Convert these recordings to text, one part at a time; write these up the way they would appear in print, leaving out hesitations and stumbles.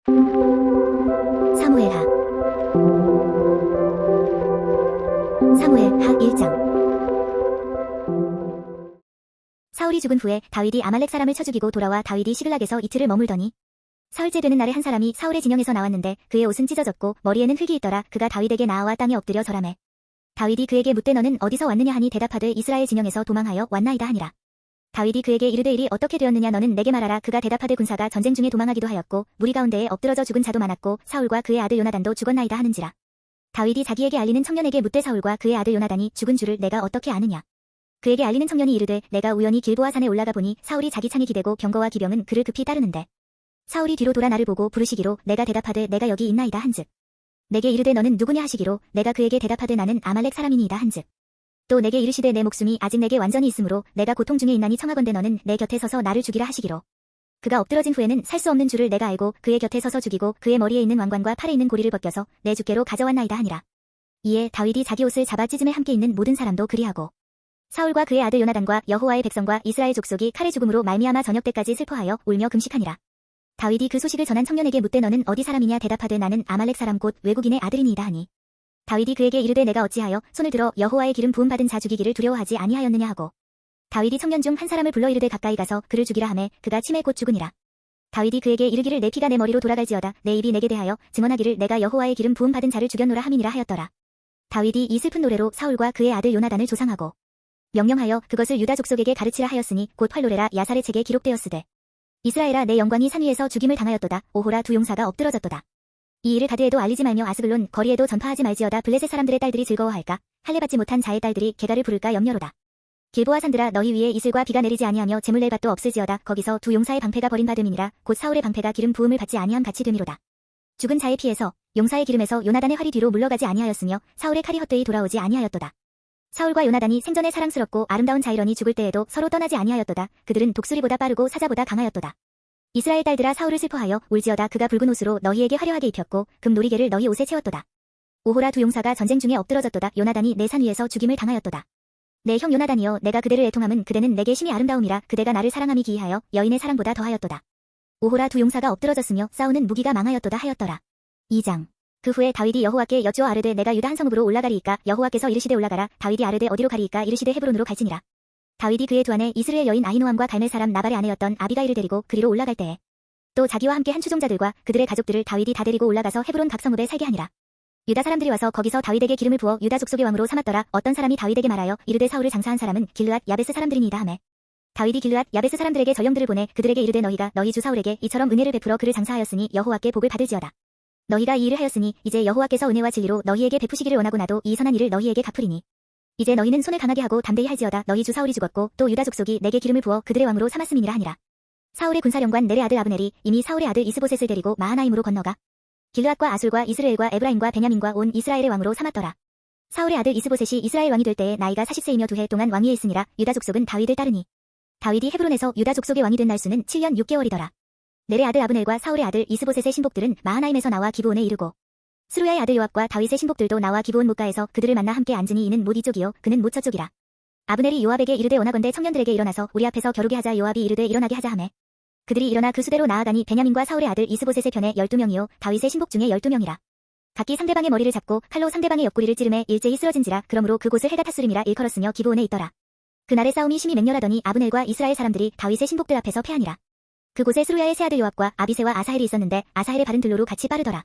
사무엘하 사무엘하 1장. 사울이 죽은 후에 다윗이 아말렉 사람을 쳐 죽이고 돌아와 다윗이 시글락에서 이틀을 머물더니 사흘째 되는 날에 한 사람이 사울의 진영에서 나왔는데 그의 옷은 찢어졌고 머리에는 흙이 있더라. 그가 다윗에게 나아와 땅에 엎드려 절하매 다윗이 그에게 묻되 너는 어디서 왔느냐 하니 대답하되 이스라엘 진영에서 도망하여 왔나이다 하니라. 다윗이 그에게 이르되 일이 어떻게 되었느냐 너는 내게 말하라. 그가 대답하되 군사가 전쟁 중에 도망하기도 하였고 무리 가운데에 엎드러져 죽은 자도 많았고 사울과 그의 아들 요나단도 죽었나이다 하는지라. 다윗이 자기에게 알리는 청년에게 묻되 사울과 그의 아들 요나단이 죽은 줄을 내가 어떻게 아느냐. 그에게 알리는 청년이 이르되 내가 우연히 길보아 산에 올라가 보니 사울이 자기 창에 기대고 병거와 기병은 그를 급히 따르는데 사울이 뒤로 돌아 나를 보고 부르시기로 내가 대답하되 내가 여기 있나이다 한즉 내게 이르되 너는 누구냐 하시기로 내가 그에게 대답하되 나는 아말렉 사람이니이다 한즉 또 내게 이르시되 내 목숨이 아직 내게 완전히 있으므로 내가 고통 중에 있나니 청하건대 너는 내 곁에 서서 나를 죽이라 하시기로 그가 엎드러진 후에는 살 수 없는 줄을 내가 알고 그의 곁에 서서 죽이고 그의 머리에 있는 왕관과 팔에 있는 고리를 벗겨서 내 주께로 가져왔나이다 하니라. 이에 다윗이 자기 옷을 잡아 찢음에 함께 있는 모든 사람도 그리하고 사울과 그의 아들 요나단과 여호와의 백성과 이스라엘 족속이 칼의 죽음으로 말미암아 저녁 때까지 슬퍼하여 울며 금식하니라. 다윗이 그 소식을 전한 청년에게 묻되 너는 어디 사람이냐 대답하되 나는 아말렉 사람 곧 외국인의 아들이니이다 하니 다윗이 그에게 이르되 내가 어찌하여 손을 들어 여호와의 기름 부음 받은 자 죽이기를 두려워하지 아니하였느냐 하고 다윗이 청년 중 한 사람을 불러 이르되 가까이 가서 그를 죽이라 하매 그가 치매 곧 죽으니라. 다윗이 그에게 이르기를 내 피가 내 머리로 돌아갈지어다 내 입이 내게 대하여 증언하기를 내가 여호와의 기름 부음 받은 자를 죽였노라 함이니라 하였더라. 다윗이 이 슬픈 노래로 사울과 그의 아들 요나단을 조상하고 명령하여 그것을 유다 족속에게 가르치라 하였으니 곧 활로레라 야살의 책에 기록되었으되 이스라엘아 내 영광이 산 위에서 죽임을 당하였도다. 오호라 두 용사가 엎드러졌도다. 이 일을 가드에도 알리지 말며 아스글론 거리에도 전파하지 말지어다. 블레셋 사람들의 딸들이 즐거워할까 할례받지 못한 자의 딸들이 게가를 부를까 염려로다. 길보아 산들아 너희 위에 이슬과 비가 내리지 아니하며 재물 낼 밭도 없을지어다. 거기서 두 용사의 방패가 버림받음이니라. 곧 사울의 방패가 기름 부음을 받지 아니함 같이 됨이로다. 죽은 자의 피에서 용사의 기름에서 요나단의 활이 뒤로 물러가지 아니하였으며 사울의 칼이 헛되이 돌아오지 아니하였도다. 사울과 요나단이 생전에 사랑스럽고 아름다운 자이러니 죽을 때에도 서로 떠나지 아니하였도다. 그들은 독수리보다 빠르고 사자보다 강하였도다. 이스라엘 딸들아 사울을 슬퍼하여 울지어다. 그가 붉은 옷으로 너희에게 화려하게 입혔고 금 놀이개를 너희 옷에 채웠도다. 오호라 두 용사가 전쟁 중에 엎드러졌도다. 요나단이 내 산 위에서 죽임을 당하였도다. 내 형 요나단이여 내가 그대를 애통함은 그대는 내게 심히 아름다움이라. 그대가 나를 사랑함이 기이하여 여인의 사랑보다 더하였도다. 오호라 두 용사가 엎드러졌으며 싸우는 무기가 망하였도다 하였더라. 2장. 그 후에 다윗이 여호와께 여쭈어 아르되 내가 유다 한 성읍으로 올라가리이까. 여호와께서 이르시되 올라가라. 다윗이 아르되 어디로 가리이까. 이르시되 헤브론으로 갈지니라. 다윗이 그의 두 아내 이스라엘 여인 아히노함과 갈멜 사람 나발의 아내였던 아비가일을 데리고 그리로 올라갈 때에 또 자기와 함께 한 추종자들과 그들의 가족들을 다윗이 다 데리고 올라가서 헤브론 각 성읍에 살게 하니라. 유다 사람들이 와서 거기서 다윗에게 기름을 부어 유다 족속의 왕으로 삼았더라. 어떤 사람이 다윗에게 말하여 이르되 사울을 장사한 사람은 길르앗 야베스 사람들이니이다 하매 다윗이 길르앗 야베스 사람들에게 전령들을 보내 그들에게 이르되 너희가 너희 주 사울에게 이처럼 은혜를 베풀어 그를 장사하였으니 여호와께 복을 받을지어다. 너희가 이 일을 하였으니 이제 여호와께서 은혜와 진리로 너희에게 베푸시기를 원하고 나도 이 선한 일을 너희에게 갚으리니 이제 너희는 손을 강하게 하고 담대히 할지어다. 너희 주 사울이 죽었고 또 유다 족속이 내게 기름을 부어 그들의 왕으로 삼았음이니라 하니라. 사울의 군사령관 넬의 아들 아브넬이 이미 사울의 아들 이스보셋을 데리고 마하나임으로 건너가 길르앗과 아술과 이스라엘과 에브라임과 베냐민과 온 이스라엘의 왕으로 삼았더라. 사울의 아들 이스보셋이 이스라엘 왕이 될 때에 나이가 40세이며 2해 동안 왕위에 있으니라. 유다 족속은 다윗을 따르니 다윗이 헤브론에서 유다 족속의 왕이 된 날수는 7년 6개월이더라. 넬의 아들 아브넬과 사울의 아들 이스보셋의 신복들은 마하나임에서 나와 기브온에 이르고 스루야의 아들 요압과 다윗의 신복들도 나와 기브온 못가에서 그들을 만나 함께 앉으니 이는 못 이쪽이요 그는 못 저쪽이라. 아브넬이 요압에게 이르되 원하건대 청년들에게 일어나서 우리 앞에서 겨루게 하자. 요압이 이르되 일어나게 하자 하매 그들이 일어나 그 수대로 나아가니 베냐민과 사울의 아들 이스보셋의 편에 12명이요 다윗의 신복 중에 12명이라. 각기 상대방의 머리를 잡고 칼로 상대방의 옆구리를 찌르매 일제히 쓰러진지라. 그러므로 그곳을 해가 탔으림이라 일컬었으며 기브온에 있더라. 그날의 싸움이 심히 맹렬하더니 아브넬과 이스라엘 사람들이 다윗의 신복들 앞에서 패하니라. 그곳에 스루야의 세 아들 요압과 아비새와 아사헬이 있었는데 아사헬의 발은 들로로 같이 빠르더라.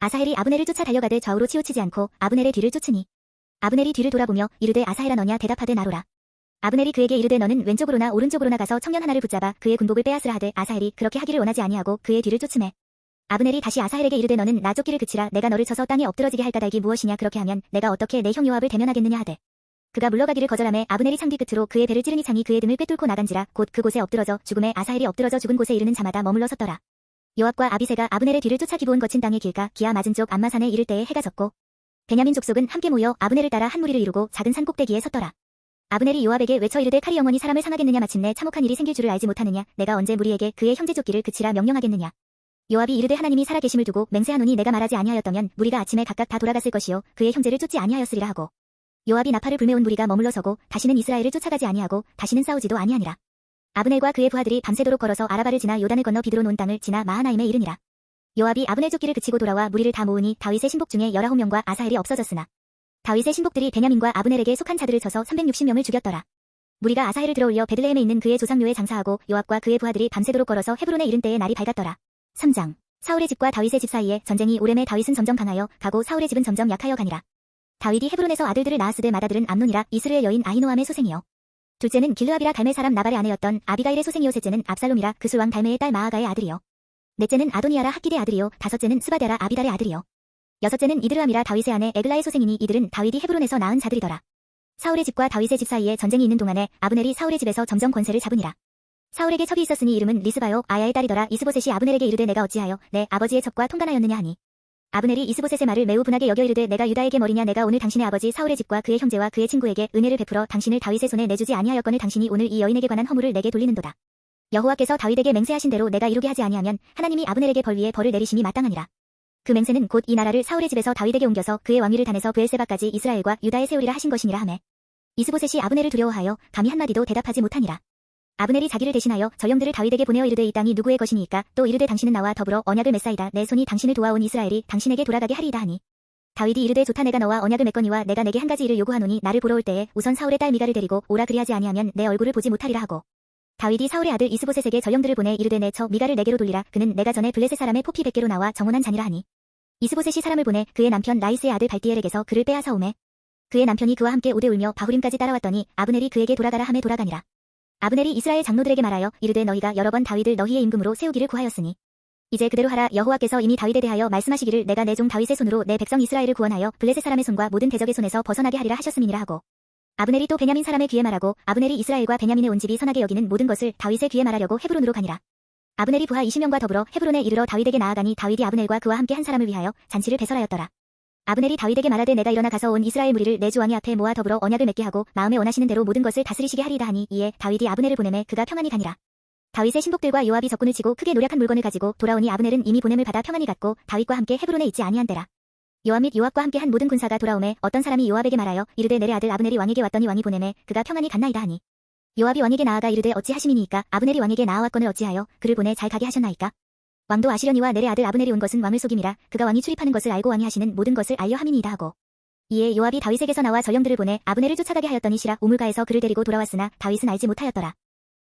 아사헬이 아브넬을 쫓아 달려가되 좌우로 치우치지 않고 아브넬의 뒤를 쫓으니 아브넬이 뒤를 돌아보며 이르되 아사헬아 너냐 대답하되 나로라. 아브넬이 그에게 이르되 너는 왼쪽으로나 오른쪽으로나 가서 청년 하나를 붙잡아 그의 군복을 빼앗으라 하되 아사헬이 그렇게 하기를 원하지 아니하고 그의 뒤를 쫓으매 아브넬이 다시 아사헬에게 이르되 너는 나 쫓기를 그치라. 내가 너를 쳐서 땅에 엎드러지게 할 까닭이 무엇이냐. 그렇게 하면 내가 어떻게 내 형 요압을 대면하겠느냐 하되 그가 물러가기를 거절하매 아브넬이 창 뒤끝으로 그의 배를 찌르니 창이 그의 등을 꿰뚫고 나간지라. 곧 그곳에 엎드러져 죽음에 아사헬이 엎드러져 죽은 곳에 이르는 자마다 머물러 섰더라. 요압과 아비새가 아브넬의 뒤를 쫓아 기브온 거친 땅의 길가 기아 맞은 쪽 암마산에 이를 때에 해가 졌고 베냐민 족속은 함께 모여 아브넬을 따라 한 무리를 이루고 작은 산 꼭대기에 섰더라. 아브넬이 요압에게 외쳐 이르되 칼이 영원히 사람을 상하겠느냐. 마침내 참혹한 일이 생길 줄을 알지 못하느냐. 내가 언제 무리에게 그의 형제 쫓기를 그치라 명령하겠느냐. 요압이 이르되 하나님이 살아계심을 두고 맹세하노니 내가 말하지 아니하였다면 무리가 아침에 각각 다 돌아갔을 것이요 그의 형제를 쫓지 아니하였으리라 하고 요압이 나팔을 불매 온 무리가 머물러 서고 다시는 이스라엘을 쫓아가지 아니하고 다시는 싸우지도 아니하니라. 아브넬과 그의 부하들이 밤새도록 걸어서 아라바를 지나 요단을 건너 비드론 온 땅을 지나 마하나임에 이르니라. 요압이 아브넬 쫓기를 그치고 돌아와 무리를 다 모으니 다윗의 신복 중에 19명과 아사헬이 없어졌으나 다윗의 신복들이 베냐민과 아브넬에게 속한 자들을 쳐서 360명을 죽였더라. 무리가 아사헬을 들어올려 베들레헴에 있는 그의 조상묘에 장사하고 요압과 그의 부하들이 밤새도록 걸어서 헤브론에 이른 때에 날이 밝았더라. 3장. 사울의 집과 다윗의 집 사이에 전쟁이 오래매 다윗은 점점 강하여 가고 사울의 집은 점점 약하여 가니라. 다윗이 헤브론에서 아들들을 낳았으되 맏아들은 암논이라 이스라엘 여인 아히노암의 소생이요. 둘째는 길르압이라 갈멜 사람 나발의 아내였던 아비가일의 소생이요. 셋째는 압살롬이라 그술왕 달메의 딸 마아가의 아들이요. 넷째는 아도니아라 핫깃의 아들이요. 다섯째는 스바데라 아비달의 아들이요. 여섯째는 이드르암이라 다윗의 아내 에글라의 소생이니 이들은 다윗이 헤브론에서 낳은 자들이더라. 사울의 집과 다윗의 집 사이에 전쟁이 있는 동안에 아브넬이 사울의 집에서 점점 권세를 잡으니라. 사울에게 첩이 있었으니 이름은 리스바요 아야의 딸이더라. 이스보셋이 아브넬에게 이르되 내가 어찌하여 내 아버지의 첩과 통관하였느냐 하니 아브넬이 이스보셋의 말을 매우 분하게 여겨 이르되 내가 유다에게 머리냐. 내가 오늘 당신의 아버지 사울의 집과 그의 형제와 그의 친구에게 은혜를 베풀어 당신을 다윗의 손에 내주지 아니하였거늘 당신이 오늘 이 여인에게 관한 허물을 내게 돌리는도다. 여호와께서 다윗에게 맹세하신 대로 내가 이루게 하지 아니하면 하나님이 아브넬에게 벌 위에 벌을 내리심이 마땅하니라. 그 맹세는 곧 이 나라를 사울의 집에서 다윗에게 옮겨서 그의 왕위를 단에서 브엘세바까지 이스라엘과 유다에 세우리라 하신 것이니라 하매 이스보셋이 아브넬을 두려워하여 감히 한마디도 대답하지 못하니라. 아브넬이 자기를 대신하여 전령들을 다윗에게 보내어 이르되 이 땅이 누구의 것이니까 또 이르되 당신은 나와 더불어 언약을 맺사이다. 내 손이 당신을 도와온 이스라엘이 당신에게 돌아가게 하리이다 하니 다윗이 이르되 좋다. 내가 너와 언약을 맺거니와 내가 내게 한 가지 일을 요구하노니 나를 보러 올 때에 우선 사울의 딸 미가를 데리고 오라. 그리하지 아니하면 내 얼굴을 보지 못하리라 하고 다윗이 사울의 아들 이스보셋에게 전령들을 보내 이르되 내 처 미가를 내게로 돌리라. 그는 내가 전에 블레셋 사람의 포피 100개로 나와 정혼한 자니라 하니 이스보셋이 사람을 보내 그의 남편 라이스의 아들 발디엘에게서 그를 빼앗아 오매 그의 남편이 그와 함께 오되 울며 바후림까지 따라왔더니 아브넬이 그에게 돌아가라 하매 돌아가니라. 아브넬이 이스라엘 장로들에게 말하여 이르되 너희가 여러 번 다윗을 너희의 임금으로 세우기를 구하였으니 이제 그대로 하라. 여호와께서 이미 다윗에 대하여 말씀하시기를 내가 내 종 다윗의 손으로 내 백성 이스라엘을 구원하여 블레셋 사람의 손과 모든 대적의 손에서 벗어나게 하리라 하셨음이니라 하고 아브넬이 또 베냐민 사람의 귀에 말하고 아브넬이 이스라엘과 베냐민의 온 집이 선하게 여기는 모든 것을 다윗의 귀에 말하려고 헤브론으로 가니라. 아브넬이 부하 20명과 더불어 헤브론에 이르러 다윗에게 나아가니 다윗이 아브넬과 그와 함께 한 사람을 위하여 잔치를 배설하였더라. 아브넬이 다윗에게 말하되 내가 일어나 가서 온 이스라엘 무리를 내 주 왕의 앞에 모아 더불어 언약을 맺게 하고 마음에 원하시는 대로 모든 것을 다스리시게 하리이다 하니 이에 다윗이 아브넬을 보내매 그가 평안히 가니라. 다윗의 신복들과 요압이 적군을 치고 크게 노력한 물건을 가지고 돌아오니 아브넬은 이미 보냄을 받아 평안히 갔고 다윗과 함께 헤브론에 있지 아니한 때라. 요압 및 요압과 함께 한 모든 군사가 돌아오매 어떤 사람이 요압에게 말하여 이르되 내래 아들 아브넬이 왕에게 왔더니 왕이 보내매 그가 평안히 갔나이다 하니 요압이 왕에게 나아가 이르되 어찌 하심이니이까 아브넬이 왕에게 나아왔거늘 어찌하여 그를 보내 잘 가게 하셨나이까. 왕도 아시려니와 내래 아들 아브넬이 온 것은 왕을 속임이라. 그가 왕이 출입하는 것을 알고 왕이 하시는 모든 것을 알려 함이니이다 하고 이에 요압이 다윗에게서 나와 전령들을 보내 아브넬을 쫓아가게 하였더니 시라 우물가에서 그를 데리고 돌아왔으나 다윗은 알지 못하였더라.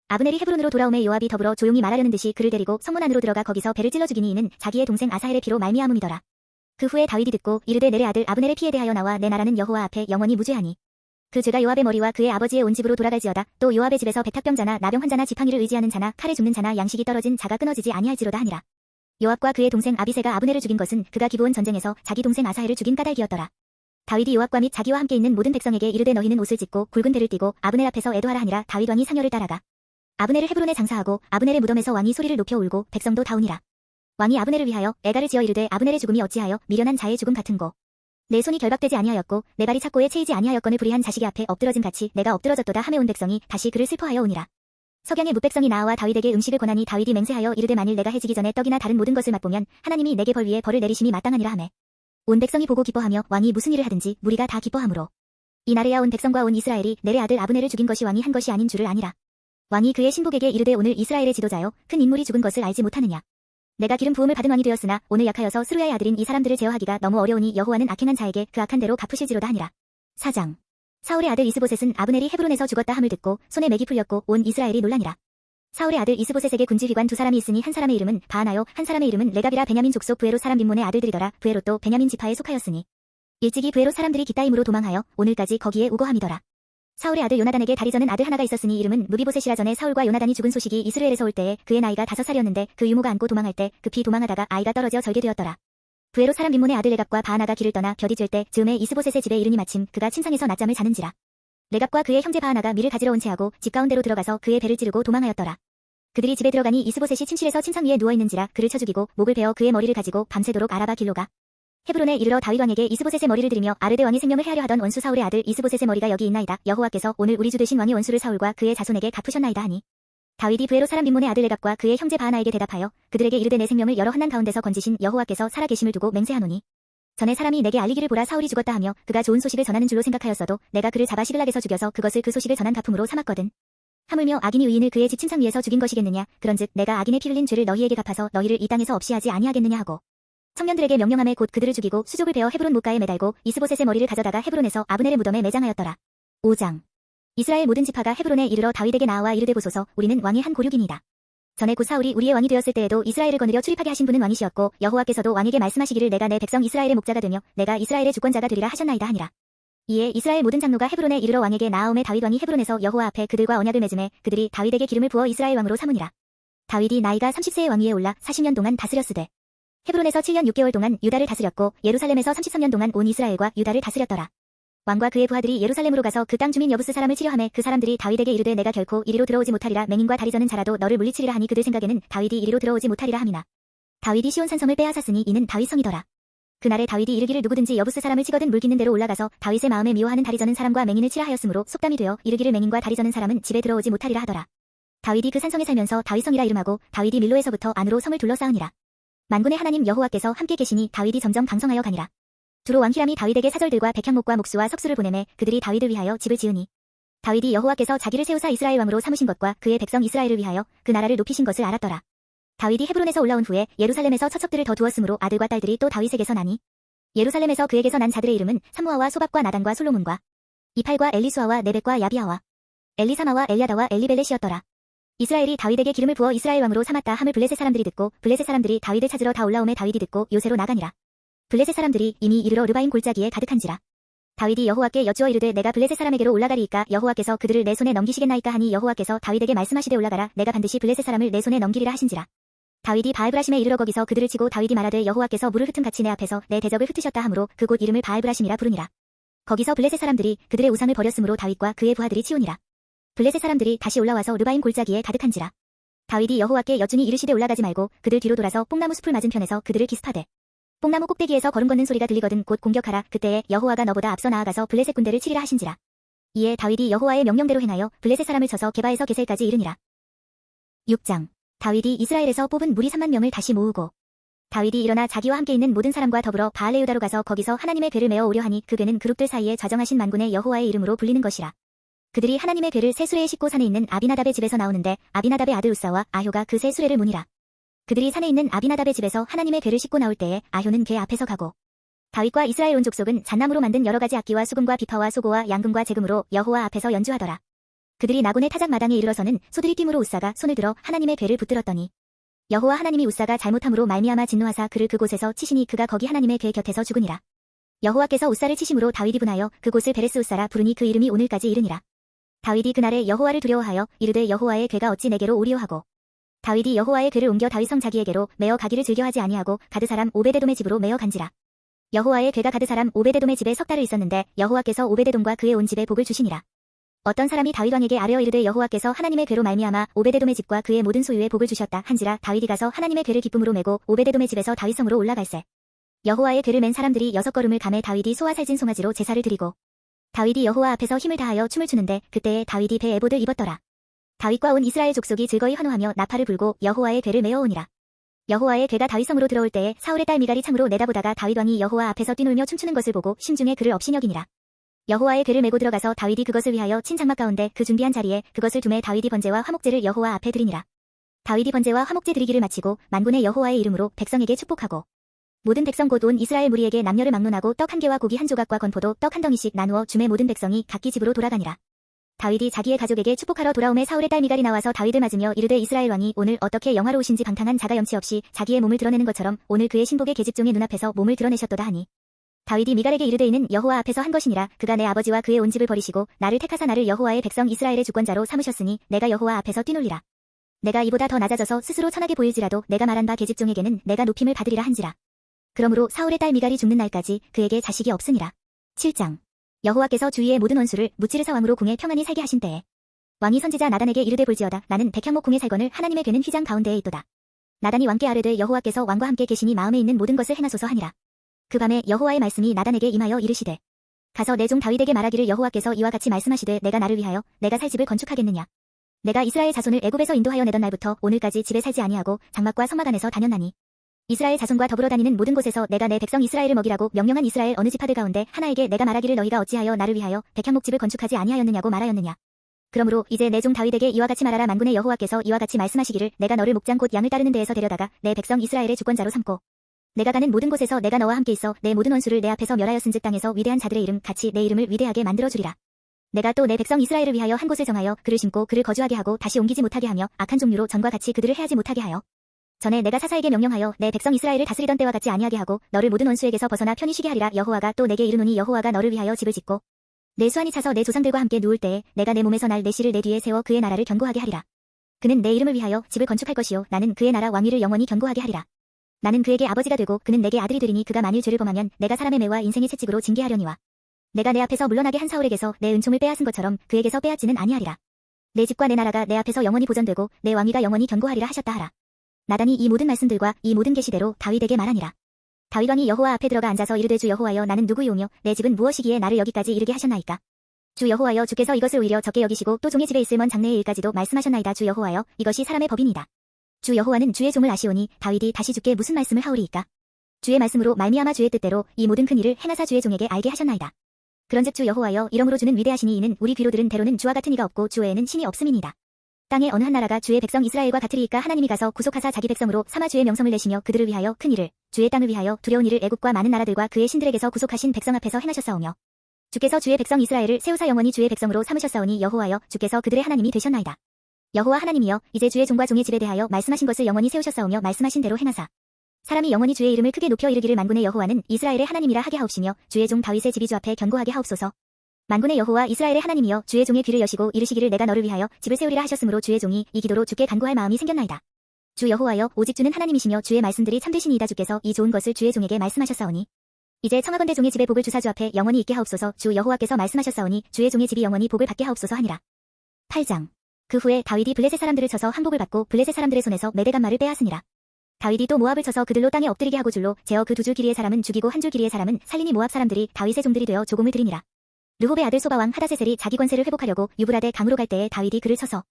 아브넬이 헤브론으로 돌아오매 요압이 더불어 조용히 말하려는 듯이 그를 데리고 성문 안으로 들어가 거기서 배를 찔러 죽이니 이는 자기의 동생 아사헬의 피로 말미암음이더라. 그 후에 다윗이 듣고 이르되 내래 아들 아브넬의 피에 대하여 나와 내 나라는 여호와 앞에 영원히 무죄하니 그 죄가 요압의 머리와 그의 아버지의 온 집으로 돌아갈지어다. 또 요압의 집에서 백탁병자나 나병 환자나 지팡이를 의지하는 자나 칼에 죽는 자나 양식이 떨어진 자가 끊어지지 아니할지로다 하니라. 요압과 그의 동생 아비새가 아브넬을 죽인 것은 그가 기브온 전쟁에서 자기 동생 아사헬을 죽인 까닭이었더라. 다윗이 요압과 및 자기와 함께 있는 모든 백성에게 이르되 너희는 옷을 찢고 굵은 배를 띠고 아브넬 앞에서 애도하라 하니라. 다윗 왕이 상여를 따라가 아브넬을 헤브론에 장사하고 아브넬의 무덤에서 왕이 소리를 높여 울고 백성도 다우니라. 왕이 아브넬을 위하여 애가를 지어 이르되 아브넬의 죽음이 어찌하여 미련한 자의 죽음 같은고. 내 손이 결박되지 아니하였고 내 발이 착고에 채이지 아니하였거늘 불의한 자식의 앞에 엎드러진 같이 내가 엎드러졌도다 하매 온 백성이 다시 그를 슬퍼하여 오니라. 석양의 뭇백성이 나와 다윗에게 음식을 권하니 다윗이 맹세하여 이르되 만일 내가 해지기 전에 떡이나 다른 모든 것을 맛보면 하나님이 내게 벌 위에 벌을 내리심이 마땅하니라 하매 온 백성이 보고 기뻐하며 왕이 무슨 일을 하든지 무리가 다 기뻐하므로 이 날에야 온 백성과 온 이스라엘이 내래 아들 아브넬을 죽인 것이 왕이 한 것이 아닌 줄을 아니라. 왕이 그의 신복에게 이르되 오늘 이스라엘의 지도자여 큰 인물이 죽은 것을 알지 못하느냐. 내가 기름 부음을 받은 왕이 되었으나 오늘 약하여서 스루야의 아들인 이 사람들을 제어하기가 너무 어려우니 여호와는 악행한 자에게 그 악한 대로 갚으실지로다 하니라. 4장. 사울의 아들 이스보셋은 아브넬이 헤브론에서 죽었다 함을 듣고 손에 맥이 풀렸고 온 이스라엘이 놀라니라. 사울의 아들 이스보셋에게 군지휘관 두 사람이 있으니 한 사람의 이름은 바하나요 한 사람의 이름은 레갑이라 베냐민 족속 브에롯 사람 림몬의 아들들이더라. 브에롯도 베냐민 지파에 속하였으니 일찍이 브에롯 사람들이 기따임으로 도망하여 오늘까지 거기에 우거함이더라. 사울의 아들 요나단에게 다리 저는 아들 하나가 있었으니 이름은 무비보셋이라. 전에 사울과 요나단이 죽은 소식이 이스라엘에서 올 때에 그의 나이가 5살이었는데 그 유모가 안고 도망할 때 급히 도망하다가 아이가 떨어져 절게 되었더라. 브에롯 사람 림몬의 아들 레갑과 바하나가 길을 떠나 겨디 쨘때 즈음에 이스보셋의 집에 이르니 마침 그가 침상에서 낮잠을 자는지라. 레갑과 그의 형제 바하나가 밀을 가지러 온 채하고 집 가운데로 들어가서 그의 배를 찌르고 도망하였더라. 그들이 집에 들어가니 이스보셋이 침실에서 침상 위에 누워있는지라 그를 쳐 죽이고 목을 베어 그의 머리를 가지고 밤새도록 아라바 길로가 헤브론에 이르러 다윗 왕에게 이스보셋의 머리를 들이며 아르데 왕이 생명을 해하려 하던 원수 사울의 아들 이스보셋의 머리가 여기 있나이다. 여호와께서 오늘 우리 주 되신 왕의 원수를 사울과 그의 자손에게 갚으셨나이다 하니 다윗이 브에롯 사람 림몬의 아들 레갑과 그의 형제 바하나에게 대답하여 그들에게 이르되 내 생명을 여러 환난 가운데서 건지신 여호와께서 살아계심을 두고 맹세하노니 전에 사람이 내게 알리기를 보라 사울이 죽었다 하며 그가 좋은 소식을 전하는 줄로 생각하였어도 내가 그를 잡아 시글락에서 죽여서 그것을 그 소식을 전한 가품으로 삼았거든. 하물며 악인이 의인을 그의 집 침상 위에서 죽인 것이겠느냐. 그런즉 내가 악인의 피 흘린 죄를 너희에게 갚아서 너희를 이 땅에서 없이 하지 아니하겠느냐 하고 청년들에게 명령함에 곧 그들을 죽이고 수족을 베어 헤브론 못가에 매달고 이스보셋의 머리를 가져다가 헤브론에서 아브넬의 무덤에 매장하였더라. 5장. 이스라엘 모든 지파가 헤브론에 이르러 다윗에게 나아와 이르되 보소서, 우리는 왕의 한 고륙이니이다. 전에 곧 사울이 우리의 왕이 되었을 때에도 이스라엘을 거느려 출입하게 하신 분은 왕이시었고 여호와께서도 왕에게 말씀하시기를 내가 내 백성 이스라엘의 목자가 되며 내가 이스라엘의 주권자가 되리라 하셨나이다 하니라. 이에 이스라엘 모든 장로가 헤브론에 이르러 왕에게 나아오매 다윗 왕이 헤브론에서 여호와 앞에 그들과 언약을 맺음에 그들이 다윗에게 기름을 부어 이스라엘 왕으로 삼으니라. 다윗이 나이가 30세의 왕위에 올라 40년 동안 다스렸으되 헤브론에서 7년 6개월 동안 유다를 다스렸고 예루살렘에서 33년 동안 온 이스라엘과 유다를 다스렸더라. 왕과 그의 부하들이 예루살렘으로 가서 그 땅 주민 여부스 사람을 치려하매 그 사람들이 다윗에게 이르되 내가 결코 이리로 들어오지 못하리라. 맹인과 다리 저는 자라도 너를 물리치리라 하니 그들 생각에는 다윗이 이리로 들어오지 못하리라 함이나 다윗이 시온 산성을 빼앗았으니 이는 다윗 성이더라. 그날에 다윗이 이르기를 누구든지 여부스 사람을 치거든 물깃는 대로 올라가서 다윗의 마음에 미워하는 다리 저는 사람과 맹인을 치라 하였으므로 속담이 되어 이르기를 맹인과 다리 저는 사람은 집에 들어오지 못하리라 하더라. 다윗이 그 산성에 살면서 다윗성이라 이름하고 다윗이 밀로에서부터 안으로 성을 둘러싸으니라. 만군의 하나님 여호와께서 함께 계시니 다윗이 점점 강성하여 가니라. 두로 왕 히람이 다윗에게 사절들과 백향목과 목수와 석수를 보내매 그들이 다윗을 위하여 집을 지으니 다윗이 여호와께서 자기를 세우사 이스라엘 왕으로 삼으신 것과 그의 백성 이스라엘을 위하여 그 나라를 높이신 것을 알았더라. 다윗이 헤브론에서 올라온 후에 예루살렘에서 처척들을 더 두었으므로 아들과 딸들이 또 다윗에게서 나니 예루살렘에서 그에게서 난 자들의 이름은 삼무아와 소박과 나단과 솔로몬과 이팔과 엘리수아와 네벡과 야비아와 엘리사마와 엘야다와 엘리벨렛이었더라. 이스라엘이 다윗에게 기름을 부어 이스라엘 왕으로 삼았다 함을 블레셋 사람들이 듣고 블레셋 사람들이 다윗을 찾으러 다 올라오매 다윗이 듣고 요새로 나가니라. 블레셋 사람들이 이미 이르러 르바임 골짜기에 가득한지라. 다윗이 여호와께 여쭈어 이르되 내가 블레셋 사람에게로 올라가리이까 여호와께서 그들을 내 손에 넘기시겠나이까 하니 여호와께서 다윗에게 말씀하시되 올라가라. 내가 반드시 블레셋 사람을 내 손에 넘기리라 하신지라. 다윗이 바알브라심에 이르러 거기서 그들을 치고 다윗이 말하되 여호와께서 물을 흩은 같이 내 앞에서 내 대적을 흩으셨다 하므로 그곳 이름을 바알브라심이라 부르니라. 거기서 블레셋 사람들이 그들의 우상을 버렸으므로 다윗과 그의 부하들이 치우니라. 블레셋 사람들이 다시 올라와서 르바임 골짜기에 가득한지라. 다윗이 여호와께 여쭈니 이르시되 올라가지 말고 그들 뒤로 돌아서 뽕나무 숲을 맞은편에서 그들을 기습하되 뽕나무 꼭대기에서 걸음 걷는 소리가 들리거든 곧 공격하라. 그때에 여호와가 너보다 앞서 나아가서 블레셋 군대를 치리라 하신지라. 이에 다윗이 여호와의 명령대로 행하여 블레셋 사람을 쳐서 게바에서 게셀까지 이르니라. 6장. 다윗이 이스라엘에서 뽑은 무리 3만 명을 다시 모으고 다윗이 일어나 자기와 함께 있는 모든 사람과 더불어 바알레유다로 가서 거기서 하나님의 배를 메어 오려 하니 그 배는 그룹들 사이에 좌정하신 만군의 여호와의 이름으로 불리는 것이라. 그들이 하나님의 배를 새 수레에 싣고 산에 있는 아비나답의 집에서 나오는데 아비나답의 아들 우사와 아효가 그 새 수레를 무니라. 그들이 산에 있는 아비나답의 집에서 하나님의 배를 싣고 나올 때에 아효는 그 앞에서 가고 다윗과 이스라엘 온 족속은 잣나무로 만든 여러 가지 악기와 수금과 비파와 소고와 양금과 재금으로 여호와 앞에서 연주하더라. 그들이 나곤의 타작 마당에 이르러서는 소들이 띠므로 우사가 손을 들어 하나님의 배를 붙들었더니 여호와 하나님이 우사가 잘못함으로 말미암아 진노하사 그를 그곳에서 치시니 그가 거기 하나님의 배 곁에서 죽으니라. 여호와께서 우사를 치심으로 다윗이 분하여 그곳을 베레스 우사라 부르니 그 이름이 오늘까지 이르니라. 다윗이 그날에 여호와를 두려워하여 이르되 여호와의 궤가 어찌 내게로 오리오 하고 다윗이 여호와의 궤를 옮겨 다윗성 자기에게로 메어 가기를 즐겨하지 아니하고 가드 사람 오베데돔의 집으로 메어 간지라. 여호와의 궤가 가드 사람 오베데돔의 집에 석 달을 있었는데 여호와께서 오베데돔과 그의 온 집에 복을 주시니라. 어떤 사람이 다윗 왕에게 아뢰어 이르되 여호와께서 하나님의 궤로 말미암아 오베데돔의 집과 그의 모든 소유에 복을 주셨다 한지라. 다윗이 가서 하나님의 궤를 기쁨으로 메고 오베데돔의 집에서 다윗성으로 올라갈새 여호와의 궤를 맨 사람들이 6걸음을 가매 다윗이 소와 살진 송아지로 제사를 드리고 다윗이 여호와 앞에서 힘을 다하여 춤을 추는데 그때에 다윗이 배 에봇을 입었더라. 다윗과 온 이스라엘 족속이 즐거이 환호하며 나팔을 불고 여호와의 궤를 메어오니라. 여호와의 궤가 다윗성으로 들어올 때에 사울의 딸 미갈이 창으로 내다보다가 다윗 왕이 여호와 앞에서 뛰놀며 춤추는 것을 보고 심중에 그를 업신여기니라. 여호와의 궤를 메고 들어가서 다윗이 그것을 위하여 친 장막 가운데 그 준비한 자리에 그것을 두매 다윗이 번제와 화목제를 여호와 앞에 드리니라. 다윗이 번제와 화목제 드리기를 마치고 만군의 여호와의 이름으로 백성에게 축복하고 모든 백성 곧 온 이스라엘 무리에게 남녀를 막론하고 떡 한 개와 고기 한 조각과 건포도 떡 한 덩이씩 나누어 주매 모든 백성이 각기 집으로 돌아가니라. 다윗이 자기의 가족에게 축복하러 돌아오매 사울의 딸 미갈이 나와서 다윗을 맞으며 이르되 이스라엘 왕이 오늘 어떻게 영화로우신지 방탕한 자가 염치 없이 자기의 몸을 드러내는 것처럼 오늘 그의 신복의 계집종의 눈앞에서 몸을 드러내셨도다 하니 다윗이 미갈에게 이르되 이는 여호와 앞에서 한 것이니라. 그가 내 아버지와 그의 온 집을 버리시고 나를 택하사 나를 여호와의 백성 이스라엘의 주권자로 삼으셨으니 내가 여호와 앞에서 뛰놀리라. 내가 이보다 더 낮아져서 스스로 천하게 보일지라도 내가 말한 바 계집종에게는 내가 높임을 받으리라 한지라. 그러므로 사울의 딸 미갈이 죽는 날까지 그에게 자식이 없으니라. 7장. 여호와께서 주위의 모든 원수를 무찌르사 왕으로 궁에 평안히 살게 하신 때에 왕이 선지자 나단에게 이르되 볼지어다. 나는 백향목 궁에 살거늘 하나님의 궤는 휘장 가운데에 있도다. 나단이 왕께 아뢰되 여호와께서 왕과 함께 계시니 마음에 있는 모든 것을 행하소서 하니라. 그 밤에 여호와의 말씀이 나단에게 임하여 이르시되 가서 내 종 다윗에게 말하기를 여호와께서 이와 같이 말씀하시되 내가 나를 위하여 내가 살 집을 건축하겠느냐. 내가 이스라엘 자손을 애굽에서 인도하여 내던 날부터 오늘까지 집에 살지 아니하고 장막과 성막 안에서 다녔나니 이스라엘 자손과 더불어 다니는 모든 곳에서 내가 내 백성 이스라엘을 먹이라고 명령한 이스라엘 어느 지파들 가운데 하나에게 내가 말하기를 너희가 어찌하여 나를 위하여 백향목집을 건축하지 아니하였느냐고 말하였느냐. 그러므로 이제 내 종 다윗에게 이와 같이 말하라. 만군의 여호와께서 이와 같이 말씀하시기를 내가 너를 목장 곧 양을 따르는 데에서 데려다가 내 백성 이스라엘의 주권자로 삼고 내가 가는 모든 곳에서 내가 너와 함께 있어 내 모든 원수를 내 앞에서 멸하였은즉 땅에서 위대한 자들의 이름 같이 내 이름을 위대하게 만들어주리라. 내가 또 내 백성 이스라엘을 위하여 한 곳을 정하여 그를 심고 그를 거주하게 하고 다시 옮기지 못하게 하며 악한 종류로 전과 같이 그들을 해하지 못하게 하여 전에 내가 사사에게 명령하여 내 백성 이스라엘을 다스리던 때와 같이 아니하게 하고 너를 모든 원수에게서 벗어나 편히 쉬게 하리라. 여호와가 또 내게 이르노니 여호와가 너를 위하여 집을 짓고 내 수완이 차서 내 조상들과 함께 누울 때에 내가 내 몸에서 날 내 씨를 내 뒤에 세워 그의 나라를 견고하게 하리라. 그는 내 이름을 위하여 집을 건축할 것이요 나는 그의 나라 왕위를 영원히 견고하게 하리라. 나는 그에게 아버지가 되고 그는 내게 아들이 되리니 그가 만일 죄를 범하면 내가 사람의 매와 인생의 채찍으로 징계하려니와 내가 내 앞에서 물러나게 한 사울에게서 내 은총을 빼앗은 것처럼 그에게서 빼앗지는 아니하리라. 내 집과 내 나라가 내 앞에서 영원히 보존되고 내 왕위가 영원히 견고하리라 하셨다 하라. 나단이 이 모든 말씀들과 이 모든 계시대로 다윗에게 말하니라. 다윗 왕이 여호와 앞에 들어가 앉아서 이르되 주 여호와여 나는 누구이오며 내 집은 무엇이기에 나를 여기까지 이르게 하셨나이까. 주 여호와여 주께서 이것을 오히려 적게 여기시고 또 종의 집에 있을 먼 장래의 일까지도 말씀하셨나이다. 주 여호와여 이것이 사람의 법이니이다. 주 여호와는 주의 종을 아시오니 다윗이 다시 주께 무슨 말씀을 하오리이까. 주의 말씀으로 말미암아 주의 뜻대로 이 모든 큰 일을 행하사 주의 종에게 알게 하셨나이다. 그런즉 주 여호와여 이러므로 주는 위대하시니 이는 우리 귀로 들은 대로는 주와 같은 이가 없고 주 외에는 신이 없음이니이다. 땅의 어느 한 나라가 주의 백성 이스라엘과 같으리이까. 하나님이 가서 구속하사 자기 백성으로 삼아 주의 명성을 내시며 그들을 위하여 큰 일을 주의 땅을 위하여 두려운 일을 애국과 많은 나라들과 그의 신들에게서 구속하신 백성 앞에서 행하셨사오며 주께서 주의 백성 이스라엘을 세우사 영원히 주의 백성으로 삼으셨사오니 여호와여 주께서 그들의 하나님이 되셨나이다. 여호와 하나님이여 이제 주의 종과 종의 집에 대하여 말씀하신 것을 영원히 세우셨사오며 말씀하신 대로 행하사 사람이 영원히 주의 이름을 크게 높여 이르기를 만군의 여호와는 이스라엘의 하나님이라 하게 하옵시며 주의 종 다윗의 집이 주 앞에 견고하게 하옵소서. 만군의 여호와 이스라엘의 하나님이여 주의 종의 귀를 여시고 이르시기를 내가 너를 위하여 집을 세우리라 하셨으므로 주의 종이 이 기도로 주께 간구할 마음이 생겼나이다. 주 여호와여 오직 주는 하나님이시며 주의 말씀들이 참되시니이다. 주께서 이 좋은 것을 주의 종에게 말씀하셨사오니 이제 청하건대 종의 집에 복을 주사 주 앞에 영원히 있게 하옵소서. 주 여호와께서 말씀하셨사오니 주의 종의 집이 영원히 복을 받게 하옵소서 하니라. 8장. 그 후에 다윗이 블레셋 사람들을 쳐서 한복을 받고 블레셋 사람들의 손에서 메대간말을 빼앗으니라. 다윗이 또 모압을 쳐서 그들로 땅에 엎드리게 하고 줄로 제어 그 두 줄 길이의 사람은 죽이고 한 줄 길이의 사람은 살리니 모압 사람들이 다윗의 종들이 되어 조공을 드리니라. 르홉의 아들 소바왕 하다세셀이 자기 권세를 회복하려고 유브라데 강으로 갈 때에 다윗이 그를 쳐서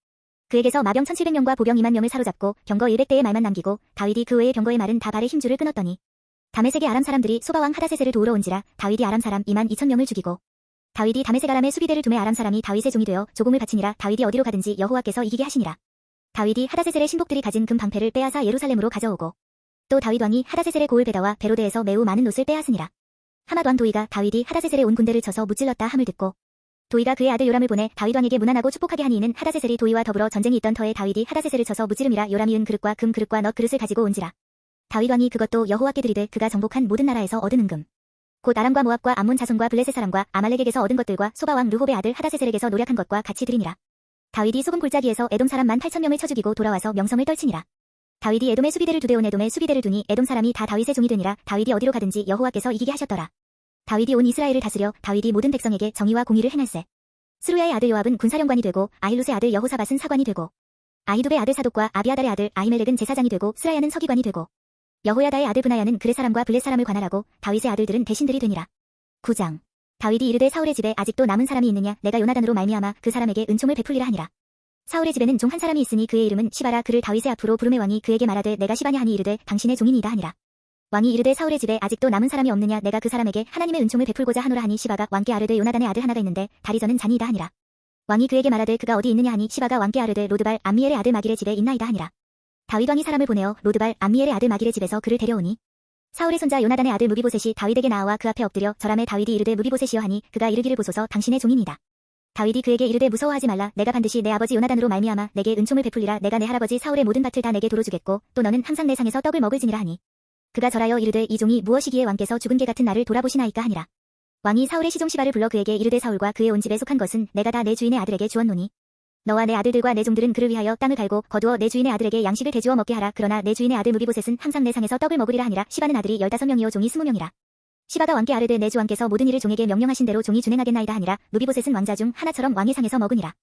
그에게서 마병 1700명과 보병 2만 명을 사로잡고 병거 100대의 말만 남기고 다윗이 그 외의 병거의 말은 다 발의 힘줄을 끊었더니 다메섹의 아람 사람들이 소바왕 하다세셀을 도우러 온지라 다윗이 아람 사람 2만 2천 명을 죽이고 다윗이 다메섹 아람의 수비대를 두매 아람 사람이 다윗의 종이 되어 조공을 바치니라. 다윗이 어디로 가든지 여호와께서 이기게 하시니라. 다윗이 하다세셀의 신복들이 가진 금 방패를 빼앗아 예루살렘으로 가져오고 또 다윗 왕이 하다세셀의 고을 베다와 베로데에서 매우 많은 옷을 빼앗으니라. 하맛 왕 도이가 다윗이 하다세셀의 온 군대를 쳐서 무찔렀다 함을 듣고 도이가 그의 아들 요람을 보내 다윗 왕에게 무난하고 축복하게 하니 이는 하다세셀이 도이와 더불어 전쟁이 있던 터에 다윗이 하다세셀을 쳐서 무찌름이라. 요람이 은 그릇과 금 그릇과 넛 그릇을 가지고 온지라. 다윗 왕이 그것도 여호와께 드리되 그가 정복한 모든 나라에서 얻은 은금 곧 아람과 모압과 암몬 자손과 블레셋 사람과 아말렉에게서 얻은 것들과 소바왕 르홉의 아들 하다세셀에게서 노력한 것과 같이 드리니라. 다윗이 소금 골짜기에서 에돔 사람 18,000명을 쳐 죽이고 돌아와서 명성을 떨치니라. 다윗이 에돔의 수비대를 두대 온 에돔의 수비대를 두니 에돔 사람이 다 다윗의 종이 되니라. 다윗이 어디로 가든지 여호와께서 이기게 하셨더라. 다윗이 온 이스라엘을 다스려 다윗이 모든 백성에게 정의와 공의를 행할세. 스루야의 아들 요압은 군사령관이 되고 아힐룻의 아들 여호사밧은 사관이 되고 아히둡의 아들 사독과 아비아달의 아들 아히멜렉은 제사장이 되고 스라야는 서기관이 되고 여호야다의 아들 브나야는 그렛 사람과 블렛 사람을 관할하고 다윗의 아들들은 대신들이 되니라. 9장. 다윗이 이르되 사울의 집에 아직도 남은 사람이 있느냐. 내가 요나단으로 말미암아 그 사람에게 은총을 베풀리라 하니라. 사울의 집에는 종 한 사람이 있으니 그의 이름은 시바라. 그를 다윗의 앞으로 부르매 왕이 그에게 말하되 내가 시바냐 하니 이르되 당신의 종이니이다 하니라. 왕이 이르되 사울의 집에 아직도 남은 사람이 없느냐. 내가 그 사람에게 하나님의 은총을 베풀고자 하노라 하니 시바가 왕께 아르되 요나단의 아들 하나가 있는데 다리 저는 잔이이다 하니라. 왕이 그에게 말하되 그가 어디 있느냐 하니 시바가 왕께 아르되 로드발 암미엘의 아들 마길의 집에 있나이다 하니라. 다윗 왕이 사람을 보내어 로드발 암미엘의 아들 마길의 집에서 그를 데려오니 사울의 손자 요나단의 아들 무비보셋이 다윗에게 나아와 그 앞에 엎드려 절하매 다윗이 이르되 무비보셋이여 하니 그가 이르기를 보소서 당신의 종이니이다. 다윗이 그에게 이르되 무서워하지 말라. 내가 반드시 내 아버지 요나단으로 말미암아 내게 은총을 베풀리라. 내가 내 할아버지 사울의 모든 밭을 다 내게 도로 주겠고 또 너는 항상 내 상에서 떡을 먹을지니라 하니 그가 절하여 이르되 이 종이 무엇이기에 왕께서 죽은 개 같은 나를 돌아보시나이까 하니라. 왕이 사울의 시종 시바를 불러 그에게 이르되 사울과 그의 온 집에 속한 것은 내가 다 내 주인의 아들에게 주었노니 너와 내 아들들과 내 종들은 그를 위하여 땅을 갈고 거두어 내 주인의 아들에게 양식을 대주어 먹게 하라. 그러나 내 주인의 아들 무비보셋은 항상 내 상에서 떡을 먹으리라 하니라. 시바는 아들이 15명이요 종이 20명이라. 시바가 왕께 아르되 내 주 왕께서 모든 일을 종에게 명령하신 대로 종이 준행하겠나이다 하니라. 무비보셋은 왕자 중 하나처럼 왕의 상에서 먹으니라.